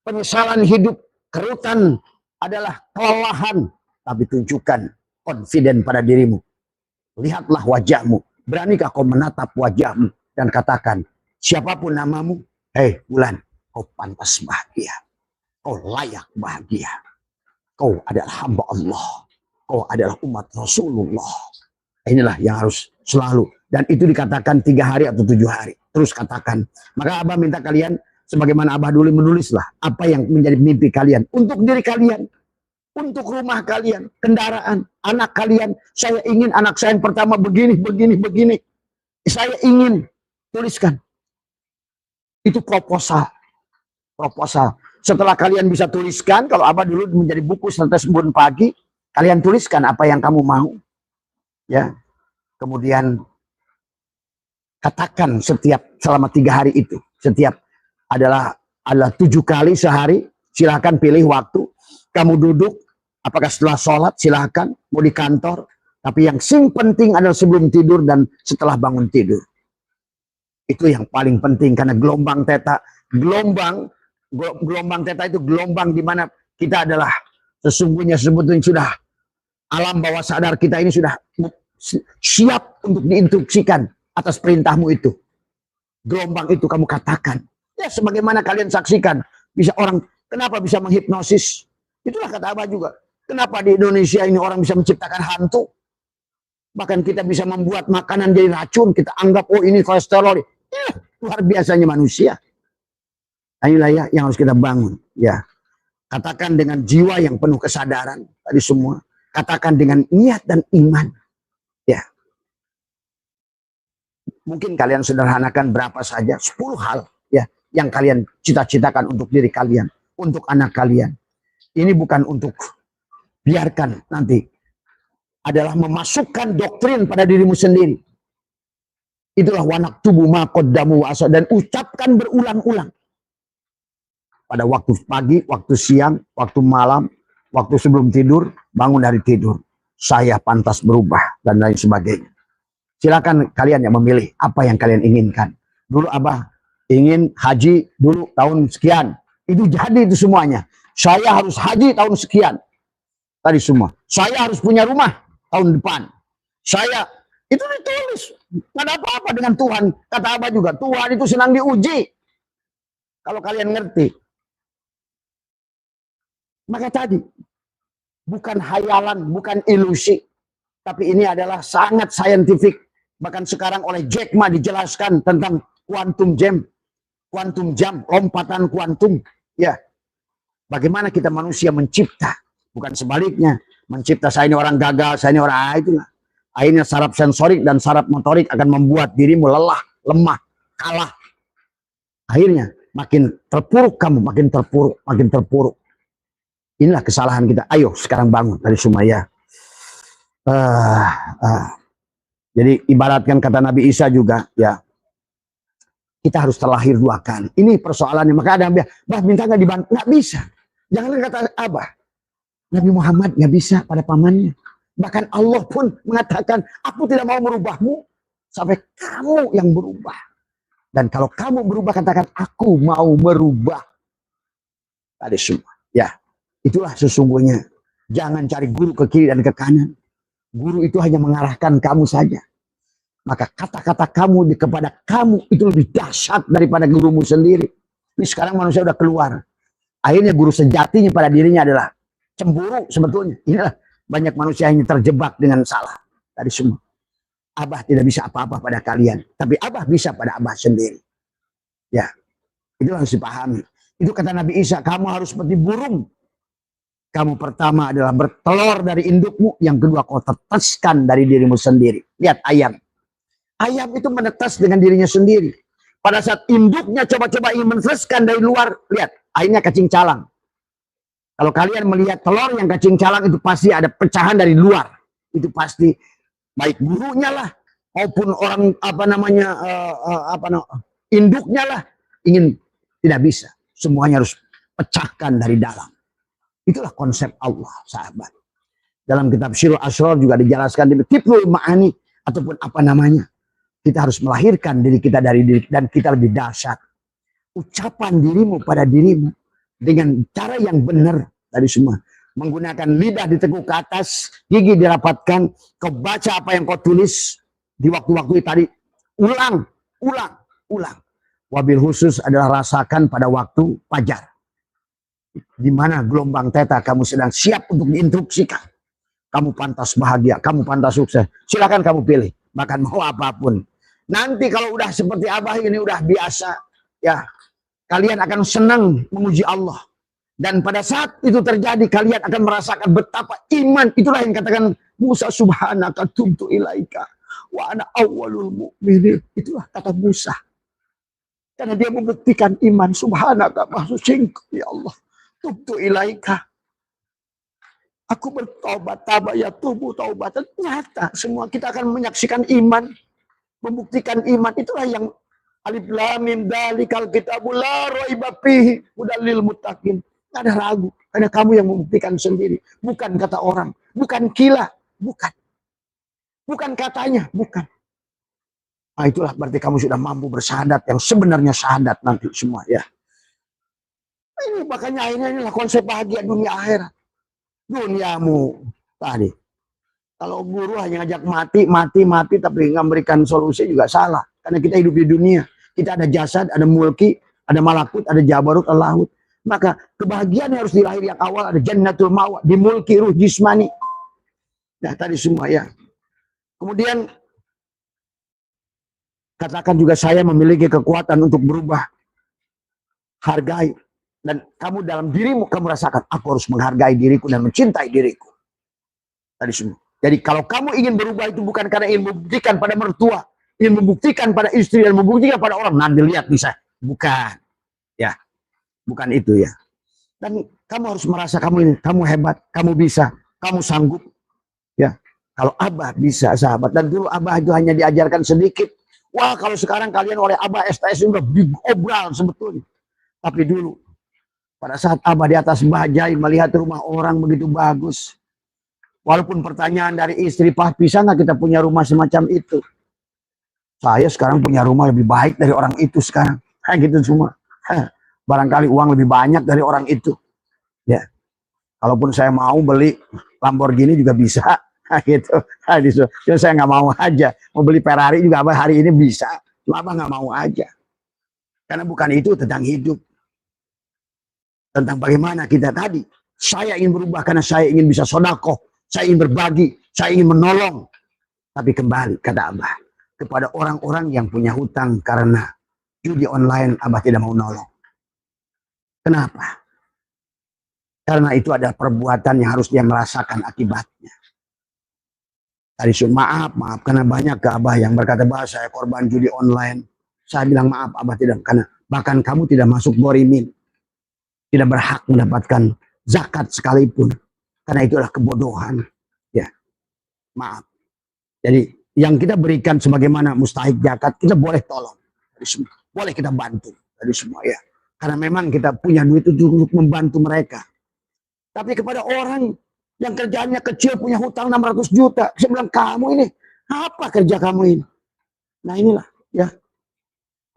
penyesalan hidup. Kerutan adalah kelelahan. Tapi tunjukkan confident pada dirimu. Lihatlah wajahmu. Beranikah kau menatap wajahmu dan katakan, siapapun namamu, hei Bulan, kau pantas bahagia. Kau layak bahagia. Kau adalah hamba Allah. Kau adalah umat Rasulullah. Inilah yang harus selalu. Dan itu dikatakan 3 hari atau 7 hari. Terus katakan. Maka Abah minta kalian, sebagaimana Abah dulu menulislah. Apa yang menjadi mimpi kalian. Untuk diri kalian. Untuk rumah kalian. Kendaraan. Anak kalian. Saya ingin anak saya yang pertama begini, begini, begini. Saya ingin. Tuliskan. Itu proposal. Proposal. Setelah kalian bisa tuliskan. Kalau Abah dulu menjadi buku santai sebelum pagi. Kalian tuliskan apa yang kamu mau. Ya. Kemudian katakan setiap selama 3 hari itu. Setiap adalah 7 kali sehari. Silahkan pilih waktu. Kamu duduk. Apakah setelah sholat silahkan. Mau di kantor. Tapi yang penting adalah sebelum tidur dan setelah bangun tidur. Itu yang paling penting. Karena gelombang teta. Gelombang teta itu gelombang di mana kita adalah sesungguhnya sebetulnya sudah alam bawah sadar kita ini sudah siap untuk diinstruksikan atas perintahmu itu. Gelombang itu kamu katakan. Ya sebagaimana kalian saksikan. Bisa orang, kenapa bisa menghipnosis? Itulah kata Abah juga. Kenapa di Indonesia ini orang bisa menciptakan hantu? Bahkan kita bisa membuat makanan jadi racun. Kita anggap, oh ini kolesterol. Luar biasanya manusia. Inilah ya yang harus kita bangun. Ya, katakan dengan jiwa yang penuh kesadaran. Tadi semua. Katakan dengan niat dan iman. Ya. Mungkin kalian sederhanakan berapa saja. 10 hal ya yang kalian cita-citakan untuk diri kalian. Untuk anak kalian. Ini bukan untuk biarkan nanti. Adalah memasukkan doktrin pada dirimu sendiri. Itulah wanak tubuh maqaddamu wa asad. Dan ucapkan berulang-ulang. Pada waktu pagi, waktu siang, waktu malam, waktu sebelum tidur, bangun dari tidur. Saya pantas berubah dan lain sebagainya. Silakan kalian yang memilih apa yang kalian inginkan. Dulu Abah ingin haji dulu tahun sekian. Itu jadi itu semuanya. Saya harus haji tahun sekian. Tadi semua. Saya harus punya rumah tahun depan. Saya, itu ditulis. Nggak ada apa-apa dengan Tuhan. Kata Abah juga, Tuhan itu senang diuji. Kalau kalian ngerti. Maka tadi, bukan hayalan, bukan ilusi. Tapi ini adalah sangat saintifik. Bahkan sekarang oleh Jack Ma dijelaskan tentang quantum jam. Quantum jam, lompatan kuantum. Ya, bagaimana kita manusia mencipta. Bukan sebaliknya. Mencipta saya ini orang gagal, saya ini orang itulah. Akhirnya saraf sensorik dan saraf motorik akan membuat dirimu lelah, lemah, kalah. Akhirnya makin terpuruk kamu, makin terpuruk, makin terpuruk. Inilah kesalahan kita. Ayo sekarang bangun dari semua ya. Jadi ibaratkan kata Nabi Isa juga ya. Kita harus terlahir 2 kali. Ini persoalannya. Maka ada yang bilang, bah minta nggak dibantu? Nggak bisa. Jangan kata Abah. Nabi Muhammad nggak bisa pada pamannya. Bahkan Allah pun mengatakan, aku tidak mau merubahmu sampai kamu yang berubah. Dan kalau kamu berubah katakan, aku mau merubah. Tadi semua. Ya. Itulah sesungguhnya. Jangan cari guru ke kiri dan ke kanan. Guru itu hanya mengarahkan kamu saja. maka kata-kata kamu kepada kamu itu lebih dahsyat daripada gurumu sendiri. Ini sekarang manusia udah keluar. Akhirnya guru sejatinya pada dirinya adalah cemburu sebetulnya. Inilah banyak manusia yang terjebak dengan salah. Tadi semua. Abah tidak bisa apa-apa pada kalian. Tapi Abah bisa pada Abah sendiri. Ya, itu harus dipahami. Itu kata Nabi Isa, kamu harus seperti burung. Kamu pertama adalah bertelur dari indukmu. Yang kedua kau teteskan dari dirimu sendiri. Lihat ayam. Ayam itu menetes dengan dirinya sendiri. Pada saat induknya coba-coba ingin menetaskan dari luar, lihat, akhirnya kacing calang. Kalau kalian melihat telur yang kacing calang itu pasti ada pecahan dari luar. Itu pasti baik gurunya lah maupun orang induknya lah ingin, tidak bisa. Semuanya harus pecahkan dari dalam. Itulah konsep Allah, sahabat. Dalam kitab Sirul Asrar juga dijelaskan di Tiplul Ma'ani ataupun apa namanya. Kita harus melahirkan diri kita dari diri, dan kita lebih dahsyat. Ucapan dirimu pada dirimu dengan cara yang benar tadi semua. Menggunakan lidah ditekuk ke atas, gigi dirapatkan, kau baca apa yang kau tulis di waktu-waktu tadi. Ulang. Wabil khusus adalah rasakan pada waktu fajar. Di mana gelombang teta kamu sedang siap untuk diinstruksikan. Kamu pantas bahagia, kamu pantas sukses. Silakan kamu pilih, bahkan mau apapun. Nanti kalau udah seperti Abah ini udah biasa, ya kalian akan senang memuji Allah. Dan pada saat itu terjadi, kalian akan merasakan betapa iman. Itulah yang katakan Musa, subhanaka tubtu ilaika wa ana awwalul mu'minin. Itulah kata Musa. Karena dia membuktikan iman. Subhanaka, maha suci ya Allah. Tubtu ilaika. Aku bertobat, ya tubuh taubatan. Nyata, semua kita akan menyaksikan iman. Membuktikan iman. Itulah yang alif lam mim dalikal kitabul la raiba fihi hudal lil muttaqin. Tidak ada ragu. Karena kamu yang membuktikan sendiri. Bukan kata orang. Bukan kila. Bukan. Bukan katanya. Bukan. Nah, itulah berarti kamu sudah mampu bersyahadat. Yang sebenarnya syahadat nanti semua. Ya. Ini makanya akhirnya inilah konsep bahagia dunia akhirat. Duniamu tadi. Kalau guru hanya ngajak mati, tapi nggak memberikan solusi juga salah. Karena kita hidup di dunia. Kita ada jasad, ada mulki, ada malakut, ada jabarut, ada lahut. Maka kebahagiaan harus di lahir yang awal ada jannatul ma'wa, di mulki ruh jismani. Nah tadi semua ya. Kemudian katakan juga saya memiliki kekuatan untuk berubah. Hargai. Dan kamu dalam dirimu kamu rasakan aku harus menghargai diriku dan mencintai diriku. Tadi semua. Jadi kalau kamu ingin berubah itu bukan karena ingin membuktikan pada mertua, ingin membuktikan pada istri dan membuktikan pada orang. Nanti lihat bisa. Bukan. Ya. Bukan itu ya. Dan kamu harus merasa kamu hebat, kamu bisa, kamu sanggup. Ya. Kalau Abah bisa, sahabat. Dan dulu Abah itu hanya diajarkan sedikit. Wah, kalau sekarang kalian oleh Abah STS udah diobral sebetulnya. Tapi dulu pada saat Abah di atas bajai melihat rumah orang begitu bagus. Walaupun pertanyaan dari istri, Pak, bisa nggak kita punya rumah semacam itu? Saya sekarang punya rumah lebih baik dari orang itu sekarang. Kayak gitu semua. Barangkali uang lebih banyak dari orang itu. Ya. Kalaupun saya mau beli Lamborghini juga bisa. Gitu. Cuma saya nggak mau aja. Mau beli Ferrari juga Abah hari ini bisa. Cuma Abah nggak mau aja. Karena bukan itu tentang hidup. Tentang bagaimana kita tadi. Saya ingin berubah karena saya ingin bisa sodakoh. Saya ingin berbagi, saya ingin menolong. Tapi kembali, kata Abah, kepada orang-orang yang punya hutang karena judi online, Abah tidak mau nolong. Kenapa? Karena itu ada perbuatan yang harus dia merasakan akibatnya. Tadi maaf, karena banyak ke Abah yang berkata, bahwa saya korban judi online. Saya bilang maaf, Abah tidak. Karena bahkan kamu tidak masuk gorimin. Tidak berhak mendapatkan zakat sekalipun. Karena itulah kebodohan. Ya, maaf. Jadi yang kita berikan sebagaimana mustahik zakat, kita boleh tolong. Boleh kita bantu. Dari semua ya. Karena memang kita punya duit itu untuk membantu mereka. Tapi kepada orang yang kerjanya kecil punya hutang 600 juta. Saya bilang, kamu ini, apa kerja kamu ini? Nah inilah ya.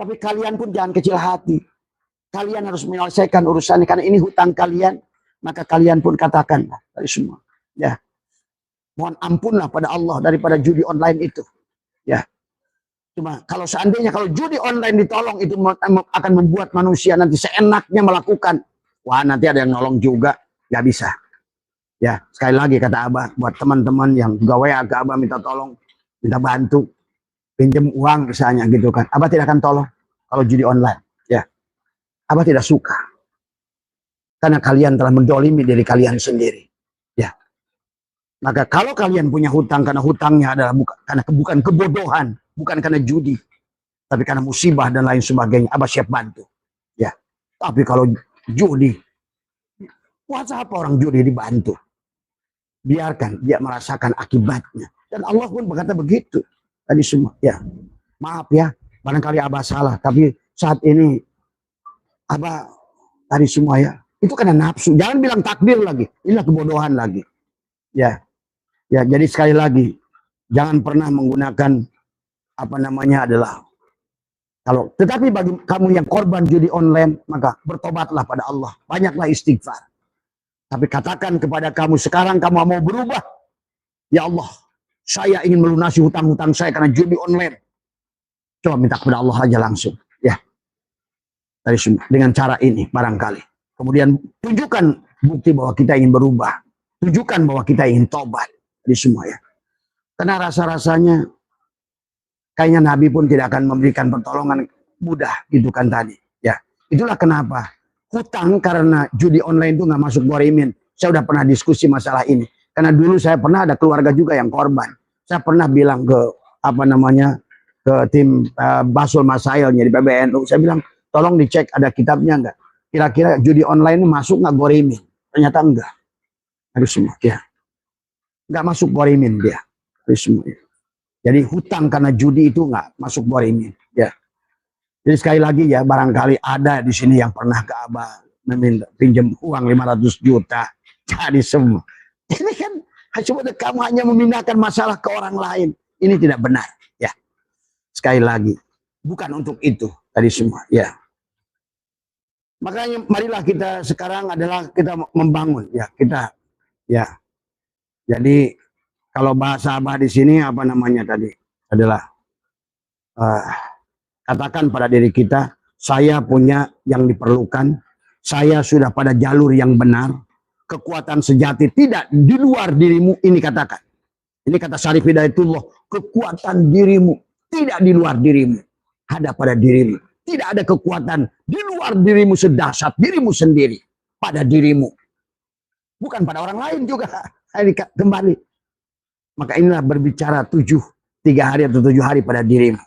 Tapi kalian pun jangan kecil hati. Kalian harus menyelesaikan urusannya. Karena ini hutang kalian. Maka kalian pun katakan dari semua. Ya. Mohon ampunlah pada Allah daripada judi online itu. Ya. Cuma kalau seandainya kalau judi online ditolong, itu akan membuat manusia nanti seenaknya melakukan. Wah, nanti ada yang nolong juga, nggak bisa. Ya, sekali lagi kata Abah, buat teman-teman yang juga WA ke Abah minta tolong, minta bantu, pinjam uang misalnya gitu kan. Abah tidak akan tolong kalau judi online. Ya, Abah tidak suka. Karena kalian telah mendolimi diri kalian sendiri. Ya, maka kalau kalian punya hutang, karena hutangnya adalah bukan kebodohan, bukan karena judi, tapi karena musibah dan lain sebagainya, Abah siap bantu. Ya, tapi kalau judi, buat apa orang judi dibantu? Biarkan dia merasakan akibatnya. Dan Allah pun berkata begitu tadi semua. Ya, maaf ya, barangkali Abah salah, tapi saat ini Abah tadi semua ya, itu karena nafsu. Jangan bilang takdir lagi, inilah kebodohan lagi. Ya, ya, jadi sekali lagi, jangan pernah menggunakan apa namanya adalah tetapi bagi kamu yang korban judi online, maka bertobatlah pada Allah, banyaklah istighfar. Tapi katakan kepada kamu, sekarang kamu mau berubah. Ya Allah, saya ingin melunasi hutang-hutang saya karena judi online. Coba minta kepada Allah aja langsung, ya. Dengan cara ini barangkali. Kemudian tunjukkan bukti bahwa kita ingin berubah. Tunjukkan bahwa kita ingin tobat di semua ya. Karena rasa-rasanya kayaknya Nabi pun tidak akan memberikan pertolongan mudah gitu kan tadi. Ya, itulah kenapa hutang karena judi online itu nggak masuk ghorimin. Saya udah pernah diskusi masalah ini. Karena dulu saya pernah ada keluarga juga yang korban. Saya pernah bilang ke ke tim Basul Masailnya di PBNU. Saya bilang tolong dicek ada kitabnya nggak. Kira-kira judi online masuk nggak ghorimin? Ternyata enggak. Harus semua ya. Nggak masuk ghorimin dia. Harus semua. Ya. Jadi hutang karena judi itu nggak masuk ghorimin, ya. Jadi sekali lagi ya, barangkali ada di sini yang pernah ke Abah meminta pinjam uang 500 juta. Jadi semua. Ini kan kamu hanya memindahkan masalah ke orang lain. Ini tidak benar, ya. Sekali lagi, bukan untuk itu tadi semua, ya. Makanya marilah kita sekarang adalah kita membangun, ya, kita, ya. Jadi kalau bahasa Abah di sini apa namanya tadi adalah katakan pada diri kita, saya punya yang diperlukan, saya sudah pada jalur yang benar, kekuatan sejati tidak di luar dirimu, ini katakan. Ini kata Syarif Hidayatullah, kekuatan dirimu tidak di luar dirimu, ada pada dirimu. Tidak ada kekuatan di luar dirimu sedahsyat dirimu sendiri, pada dirimu. Bukan pada orang lain juga. Kembali. Maka inilah berbicara 3 hari atau 7 hari pada dirimu.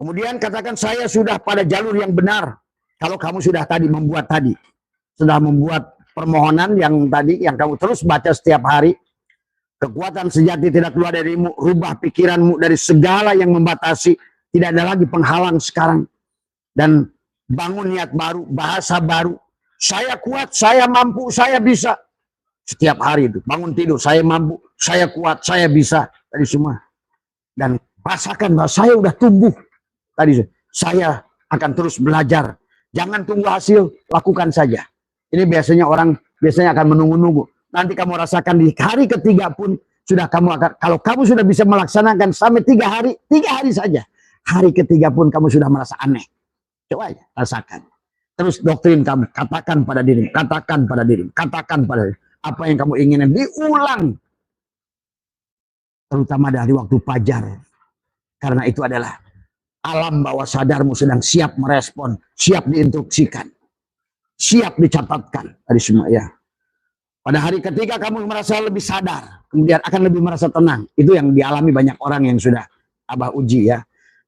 Kemudian katakan saya sudah pada jalur yang benar. Kalau kamu sudah sudah membuat permohonan yang tadi, yang kamu terus baca setiap hari. Kekuatan sejati tidak keluar darimu, rubah pikiranmu dari segala yang membatasi. Tidak ada lagi penghalang sekarang. Dan bangun niat baru, bahasa baru. Saya kuat, saya mampu, saya bisa. Setiap hari itu, bangun tidur, saya mampu, saya kuat, saya bisa. Tadi semua. Dan rasakan bahwa saya udah tumbuh. Tadi saya akan terus belajar. Jangan tunggu hasil, lakukan saja. Ini biasanya orang akan menunggu-nunggu. Nanti kamu rasakan di hari ketiga pun sudah kalau kamu sudah bisa melaksanakan sampai 3 hari saja. Hari ketiga pun kamu sudah merasa aneh. Coba aja rasakan. Terus doktrin kamu, katakan pada dirimu, katakan pada dirimu, katakan pada dirimu. Apa yang kamu inginkan diulang. Terutama dari waktu fajar. Karena itu adalah alam bawah sadarmu sedang siap merespon, siap diinstruksikan, siap dicatatkan. Tadi semua ya. Pada hari ketiga kamu merasa lebih sadar, kemudian akan lebih merasa tenang. Itu yang dialami banyak orang yang sudah Abah uji ya.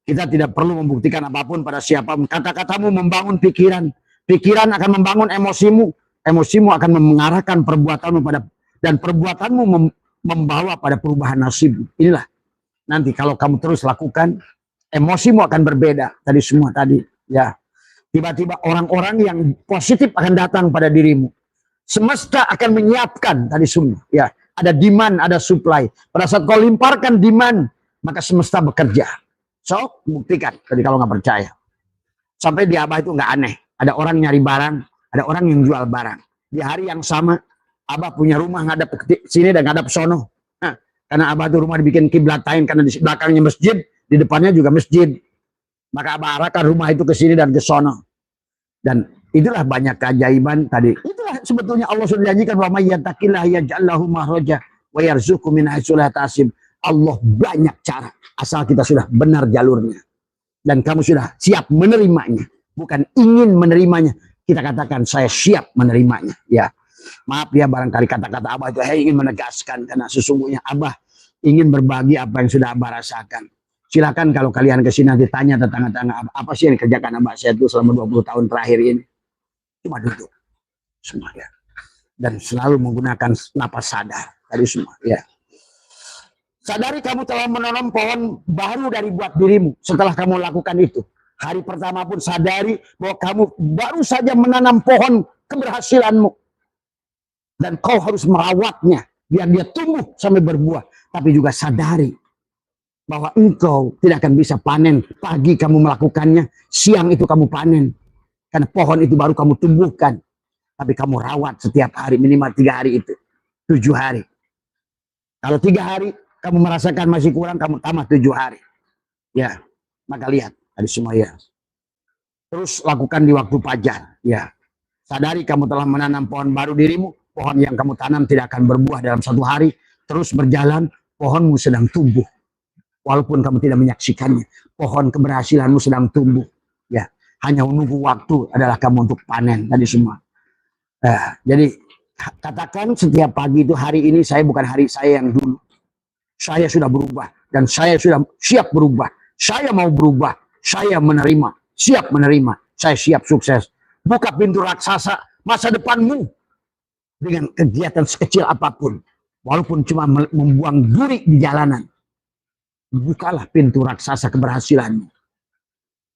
Kita tidak perlu membuktikan apapun pada siapapun. Kata-katamu membangun pikiran. Pikiran akan membangun emosimu. Emosimu akan mengarahkan perbuatanmu dan perbuatanmu membawa pada perubahan nasib. Inilah nanti kalau kamu terus lakukan, emosimu akan berbeda. Tadi semua tadi ya. Tiba-tiba orang-orang yang positif akan datang pada dirimu. Semesta akan menyiapkan tadi semua ya. Ada demand, ada supply. Pada saat kau limparkan demand, maka semesta bekerja. So, buktikan tadi kalau nggak percaya. Sampai di Abah itu nggak aneh. Ada orang nyari barang, ada orang yang jual barang. Di hari yang sama, Abah punya rumah ngadap ke sini dan ngadap sono. Nah, karena Abah itu rumah dibikin kiblatain karena di belakangnya masjid, di depannya juga masjid. Maka Abah arahkan rumah itu ke sini dan ke sono. Dan itulah banyak keajaiban tadi. Itulah sebetulnya Allah sudah janjikan, wa may yattaqillah yaj'al lahu makhraja wa yarzuqhu min haitsu la yahtasib. Allah banyak cara asal kita sudah benar jalurnya. Dan kamu sudah siap menerimanya, bukan ingin menerimanya. Kita katakan saya siap menerimanya, ya. Maaf ya barangkali kata-kata Abah itu ingin menegaskan, karena sesungguhnya Abah ingin berbagi apa yang sudah Abah rasakan. Silakan kalau kalian kesini nanti tanya tetangga-tetangga apa sih yang dikerjakan Abah saya itu selama 20 tahun terakhir ini. Cuma duduk semua, ya. Dan selalu menggunakan napas sadar tadi semua, ya. Sadari kamu telah menanam pohon baru dari buat dirimu setelah kamu lakukan itu. Hari pertama pun sadari bahwa kamu baru saja menanam pohon keberhasilanmu. Dan kau harus merawatnya biar dia tumbuh sampai berbuah. Tapi juga sadari bahwa engkau tidak akan bisa panen. Pagi kamu melakukannya, siang itu kamu panen. Karena pohon itu baru kamu tumbuhkan. Tapi kamu rawat setiap hari, minimal 3 hari itu. 7 hari. Kalau 3 hari kamu merasakan masih kurang, kamu tambah 7 hari. Ya, maka lihat tadi semua, ya. Terus lakukan di waktu fajar, ya. Sadari kamu telah menanam pohon baru dirimu. Pohon yang kamu tanam tidak akan berbuah dalam 1 hari. Terus berjalan, pohonmu sedang tumbuh. Walaupun kamu tidak menyaksikannya, pohon keberhasilanmu sedang tumbuh. Ya, hanya menunggu waktu adalah kamu untuk panen tadi semua. Jadi katakan setiap pagi itu, hari ini saya bukan hari saya yang dulu. Saya sudah berubah dan saya sudah siap berubah. Saya mau berubah. Saya menerima, siap menerima. Saya siap sukses. Buka pintu raksasa masa depanmu. Dengan kegiatan sekecil apapun, walaupun cuma membuang duri di jalanan, bukalah pintu raksasa keberhasilanmu.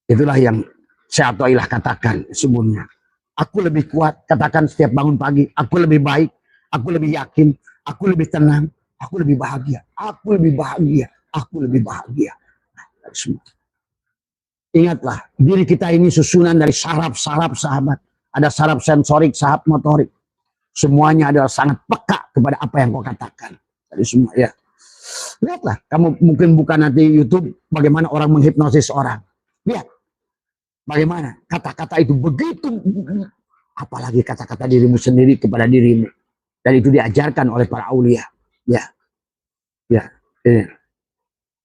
Itulah yang saya Atoilah katakan sebelumnya. Aku lebih kuat, katakan setiap bangun pagi. Aku lebih baik, aku lebih yakin, aku lebih tenang, aku lebih bahagia, aku lebih bahagia, aku lebih bahagia. Nah, ingatlah, diri kita ini susunan dari saraf-saraf sahabat. Ada saraf sensorik, saraf motorik. Semuanya adalah sangat peka kepada apa yang kau katakan. Tadi semua, ya. Lihatlah, kamu mungkin bukan nanti YouTube bagaimana orang menghipnosis orang. Lihat, bagaimana kata-kata itu begitu, apalagi kata-kata dirimu sendiri kepada dirimu. Dan itu diajarkan oleh para aulia. Ya, ya. Ini.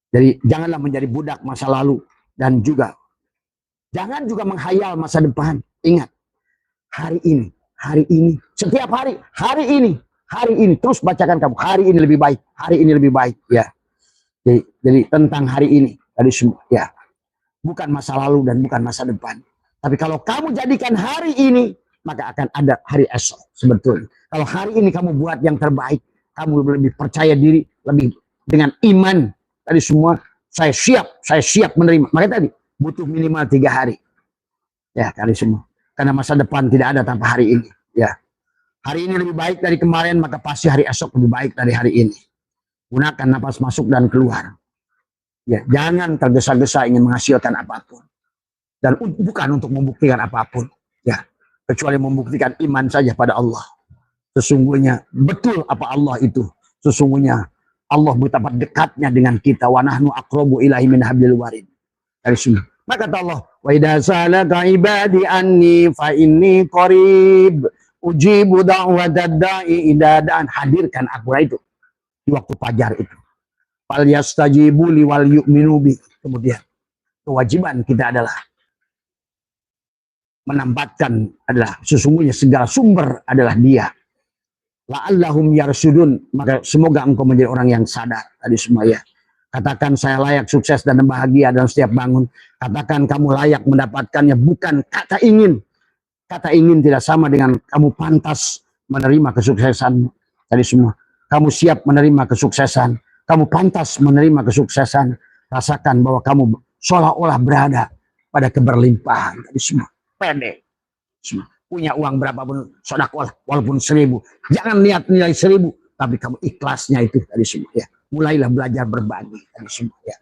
Jadi janganlah menjadi budak masa lalu dan juga jangan juga menghayal masa depan. Ingat, hari ini. Hari ini, setiap hari ini, terus bacakan kamu, hari ini lebih baik, hari ini lebih baik, ya. Jadi tentang hari ini, tadi semua, ya. Bukan masa lalu dan bukan masa depan. Tapi kalau kamu jadikan hari ini, maka akan ada hari esok, sebetulnya. Kalau hari ini kamu buat yang terbaik, kamu lebih percaya diri, lebih dengan iman, tadi semua, saya siap menerima. Makanya tadi, butuh minimal 3 hari. Ya, tadi semua. Karena masa depan tidak ada tanpa hari ini. Ya, hari ini lebih baik dari kemarin, maka pasti hari esok lebih baik dari hari ini. Gunakan napas masuk dan keluar. Ya, jangan tergesa-gesa ingin menghasilkan apapun. Dan bukan untuk membuktikan apapun. Ya, kecuali membuktikan iman saja pada Allah. Sesungguhnya betul apa Allah itu. Sesungguhnya Allah betapa dekatnya dengan kita. Wa nahnu aqrabu ilaihi min hablil warid. Dari sini. Maka kata Allah, wa idza salaka ibadi anni fa inni qarib ujibu da'watad da'i idza da'an. Hadirkan aku itu di waktu fajar itu. Fal yastajibu li wal yu'minu bi. Kemudian kewajiban kita adalah menambahkan adalah sesungguhnya segala sumber adalah Dia. La'allahum yarsudun. Maka semoga engkau menjadi orang yang sadar tadi semua, ya. Katakan saya layak sukses dan bahagia dalam setiap bangun. Katakan kamu layak mendapatkannya, bukan kata ingin. Kata ingin tidak sama dengan kamu pantas menerima kesuksesan. Tadi semua. Kamu siap menerima kesuksesan. Kamu pantas menerima kesuksesan. Rasakan bahwa kamu seolah-olah berada pada keberlimpahan. Tadi semua. Pede. Semua. Punya uang berapapun, sedekah walaupun 1000. Jangan lihat nilai 1000. Tapi kamu ikhlasnya itu tadi semua, ya. Mulailah belajar berbagi tadi semua, ya.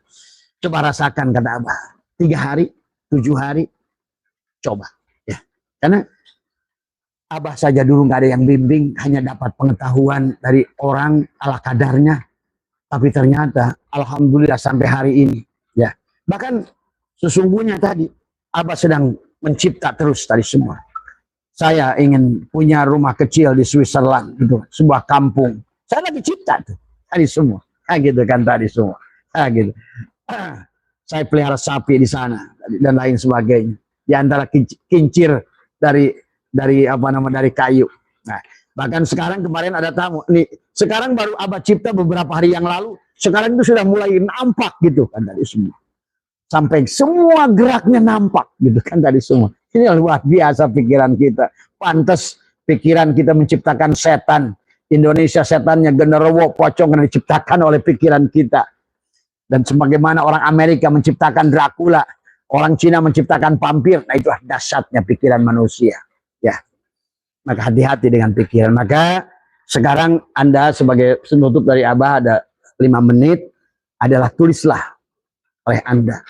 Coba rasakan kata Abah. 3 hari, 7 hari, coba, ya. Karena Abah saja dulu nggak ada yang bimbing, hanya dapat pengetahuan dari orang ala kadarnya. Tapi ternyata, alhamdulillah sampai hari ini, ya, Bahkan sesungguhnya tadi Abah sedang mencipta terus tadi semua. Saya ingin punya rumah kecil di Switzerland, gitu, sebuah kampung. Saya lagi cipta tuh tadi semua, gitu kan tadi semua, gitu. Saya pelihara sapi di sana dan lain sebagainya. Di antara kincir dari apa nama dari kayu. Nah, bahkan sekarang kemarin ada tamu. Nih, sekarang baru Abah cipta beberapa hari yang lalu. Sekarang itu sudah mulai nampak gitu kan tadi semua. Sampai semua geraknya nampak gitu kan tadi semua. Ini luar biasa pikiran kita. Pantas pikiran kita menciptakan setan. Indonesia setannya genderuwo pocong yang diciptakan oleh pikiran kita. Dan sebagaimana orang Amerika menciptakan Dracula, orang Cina menciptakan vampir. Nah, itulah dahsyatnya pikiran manusia. Ya, maka hati-hati dengan pikiran. Maka sekarang Anda sebagai penutup dari Abah ada 5 menit adalah tulislah oleh Anda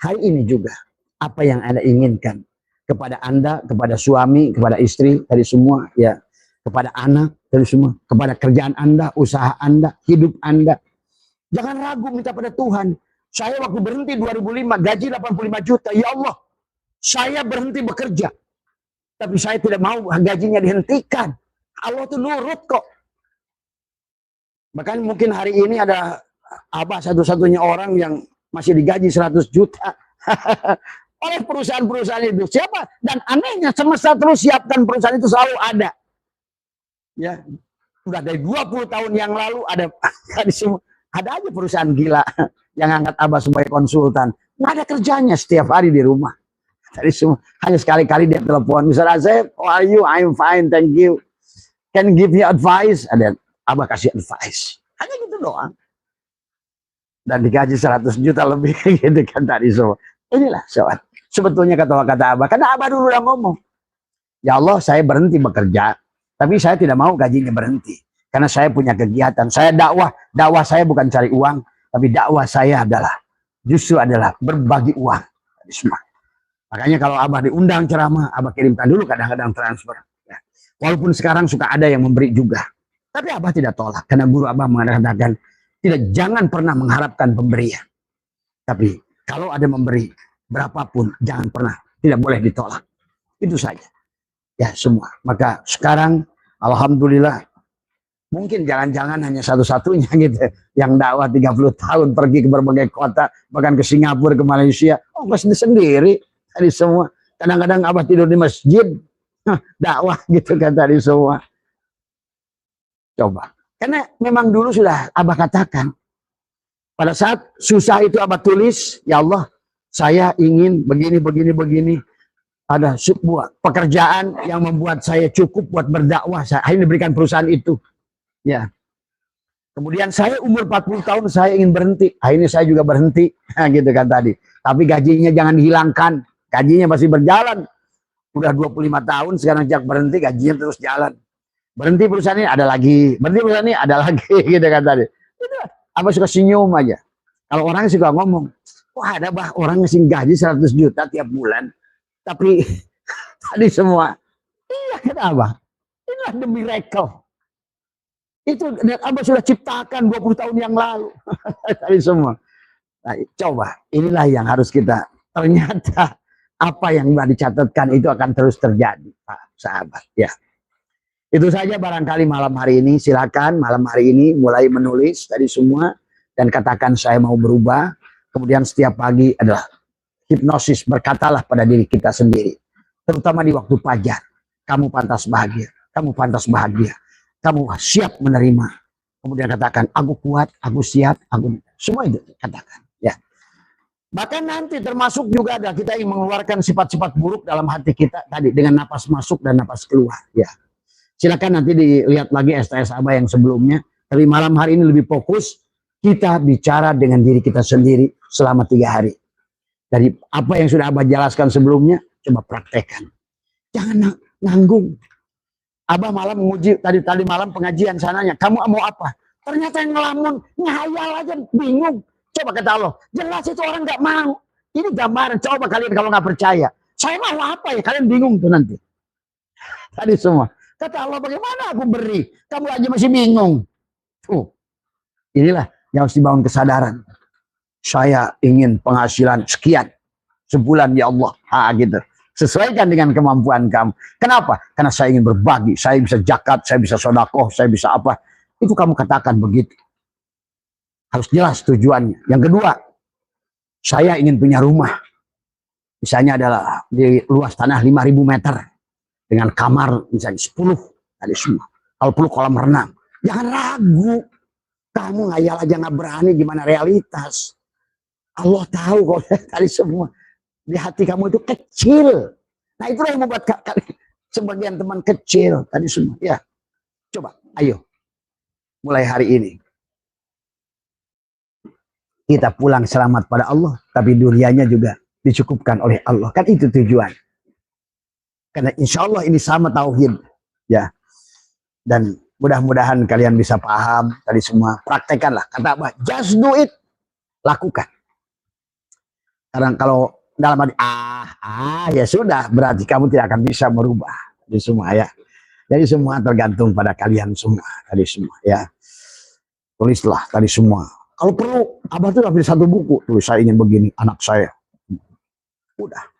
hari ini juga apa yang Anda inginkan kepada Anda, kepada suami, kepada istri, dari semua, ya, kepada anak, dari semua, kepada kerjaan Anda, usaha Anda, hidup Anda. Jangan ragu minta pada Tuhan. Saya waktu berhenti 2005, gaji 85 juta. Ya Allah, saya berhenti bekerja. Tapi saya tidak mau gajinya dihentikan. Allah tuh nurut kok. Bahkan mungkin hari ini ada Abah satu-satunya orang yang masih digaji 100 juta. Oleh perusahaan-perusahaan itu. Siapa? Dan anehnya semesta terus siapkan perusahaan itu selalu ada. Ya, sudah dari 20 tahun yang lalu ada aja perusahaan gila yang angkat Abah sebagai konsultan. Nggak ada kerjanya setiap hari di rumah. Dari semua hanya sekali-kali dia telepon. Misalnya saya, how are you? I'm fine, thank you. Can give you advice? Ada Abah kasih advice. Hanya gitu doang. Dan digaji 100 juta lebih gitu kan tadi semua. Inilah soal. Sebetulnya kata Abah. Karena Abah dulu udah ngomong. Ya Allah, saya berhenti bekerja. Tapi saya tidak mau gajinya berhenti. Karena saya punya kegiatan. Saya dakwah. Dakwah saya bukan cari uang. Tapi dakwah saya justru adalah berbagi uang. Semua. Makanya kalau Abah diundang ceramah, Abah kirimkan dulu kadang-kadang transfer. Ya. Walaupun sekarang suka ada yang memberi juga. Tapi Abah tidak tolak. Karena guru Abah mengatakan, jangan pernah mengharapkan pemberian. Tapi kalau ada memberi, berapapun, jangan pernah. Tidak boleh ditolak. Itu saja. Ya semua. Maka sekarang, alhamdulillah, mungkin jangan-jangan hanya satu-satunya gitu. Yang dakwah 30 tahun pergi ke berbagai kota, bahkan ke Singapura, ke Malaysia. Oh, sendiri. Tadi semua. Kadang-kadang Abah tidur di masjid. Dakwah gitu kan tadi semua. Coba. Karena memang dulu sudah Abah katakan. Pada saat susah itu Abah tulis. Ya Allah, saya ingin begini. Ada sebuah pekerjaan yang membuat saya cukup buat berdakwah. Saya akhirnya diberikan perusahaan itu. Ya. Kemudian saya umur 40 tahun saya ingin berhenti. Akhirnya saya juga berhenti. Gitu kan tadi. Tapi gajinya jangan dihilangkan. Gajinya masih berjalan. Udah 25 tahun sekarang sejak berhenti gajinya terus jalan. Berhenti perusahaan ini ada lagi. Berhenti perusahaan ini ada lagi. Gitu kan tadi. Itu Abah suka senyum aja. Kalau orang suka ngomong. Wah ada bah orang ngasih gaji 100 juta tiap bulan. Tapi tadi semua. Iya kan Abah. Inilah the miracle. Itu dan Abah sudah ciptakan 20 tahun yang lalu. Tadi semua. Nah, coba. Inilah yang harus kita. Ternyata apa yang sudah dicatatkan itu akan terus terjadi. Pak sahabat. Ya. Itu saja barangkali malam hari ini. Silakan malam hari ini mulai menulis tadi semua. Dan katakan saya mau berubah. Kemudian setiap pagi adalah hipnosis. Berkatalah pada diri kita sendiri. Terutama di waktu fajar. Kamu pantas bahagia. Kamu pantas bahagia. Kamu siap menerima. Kemudian katakan aku kuat, aku siap, aku semua itu katakan. Ya. Bahkan nanti termasuk juga ada kita yang mengeluarkan sifat-sifat buruk dalam hati kita tadi. Dengan napas masuk dan napas keluar. Ya. Silakan nanti dilihat lagi STS Abah yang sebelumnya. Tapi malam hari ini lebih fokus. Kita bicara dengan diri kita sendiri selama 3 hari. Dari apa yang sudah Abah jelaskan sebelumnya. Coba praktekkan. Jangan nanggung. Abah malam menguji. Tadi malam pengajian sananya. Kamu mau apa? Ternyata yang ngelamun. Ngayal aja bingung. Coba kata Allah. Jelas itu orang gak mau. Ini gambaran. Coba kalian kalau gak percaya. Saya mau apa ya? Kalian bingung tuh nanti. Tadi semua. Kata Allah, bagaimana aku beri? Kamu aja masih bingung. Tuh. Inilah yang harus dibangun kesadaran. Saya ingin penghasilan sekian sebulan ya Allah. Gitu. Sesuaikan dengan kemampuan kamu. Kenapa? Karena saya ingin berbagi. Saya bisa zakat, saya bisa sedekah, saya bisa apa. Itu kamu katakan begitu. Harus jelas tujuannya. Yang kedua, saya ingin punya rumah. Misalnya adalah di luas tanah 5.000 meter. Dengan kamar misalnya 10. Tadi semua. Kalau perlu kolam renang. Jangan ragu. Kamu ngayal aja nggak berani gimana realitas. Allah tahu kok tadi semua. Di hati kamu itu kecil. Nah itulah yang membuat sebagian teman kecil tadi semua. Ya, coba, ayo, mulai hari ini kita pulang selamat pada Allah, tapi dunianya juga dicukupkan oleh Allah. Kan itu tujuan. Karena insya Allah ini sama tauhid, ya. Dan mudah-mudahan kalian bisa paham tadi semua. Praktekanlah. Kata apa? Just do it. Lakukan. Karena kalau dalam arti ya sudah, berarti kamu tidak akan bisa merubah. Jadi semua ya. Jadi semua tergantung pada kalian semua. Tadi semua ya. Tulislah tadi semua. Kalau perlu, Abah tuh ambil satu buku. Tulis saya ingin begini, anak saya. Udah.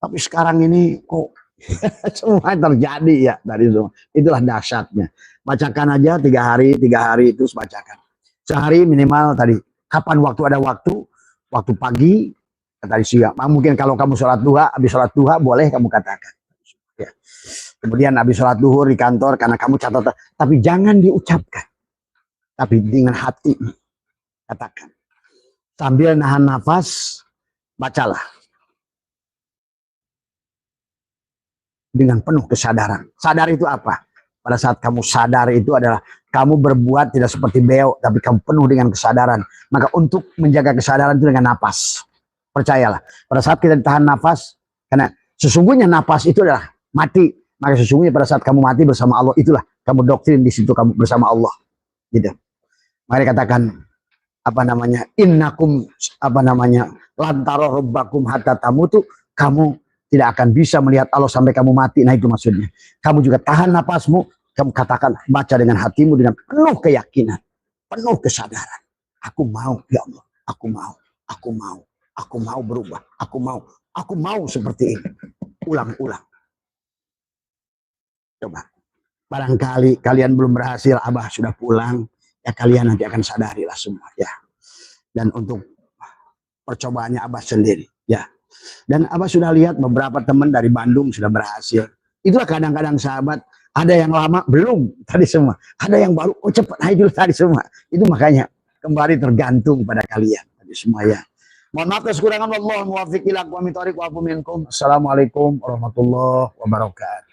Tapi sekarang ini kok semua terjadi ya tadi semua. Itulah dahsyatnya. Bacakan aja 3 hari itu bacakan. Sehari minimal tadi. Kapan waktu ada waktu pagi, tadi siang. Mungkin kalau kamu sholat duha, habis sholat duha boleh kamu katakan. Ya. Kemudian habis sholat duhur di kantor karena kamu catat. Tapi jangan diucapkan. Tapi dengan hati katakan. Sambil nahan nafas, bacalah. Dengan penuh kesadaran. Sadar itu apa? Pada saat kamu sadar itu adalah kamu berbuat tidak seperti beo, tapi kamu penuh dengan kesadaran. Maka untuk menjaga kesadaran itu dengan nafas. Percayalah, pada saat kita ditahan nafas, karena sesungguhnya nafas itu adalah mati. Maka sesungguhnya pada saat kamu mati bersama Allah, itulah kamu doktrin di situ kamu bersama Allah. Gitu. Mari katakan innakum lantaro robbakum hatta tamutu, kamu tidak akan bisa melihat Allah sampai kamu mati. Nah itu maksudnya. Kamu juga tahan napasmu, kamu katakan, baca dengan hatimu dengan penuh keyakinan, penuh kesadaran. Aku mau, ya Allah, aku mau berubah, aku mau seperti ini. Ulang-ulang. Coba. Barangkali kalian belum berhasil, Abah sudah pulang, ya kalian nanti akan sadarilah semua, ya. Dan untuk percobaannya Abah sendiri, ya. Dan Abah sudah lihat beberapa teman dari Bandung sudah berhasil. Itulah kadang-kadang sahabat, ada yang lama belum tadi semua, ada yang baru cepat naik dulu tadi semua. Itu makanya kembali tergantung pada kalian tadi semua ya. Mohon maaf atas kekurangan. Wallahu muwaffiq ila aqwamit thoriq wa afu minkum. Assalamualaikum warahmatullahi wabarakatuh.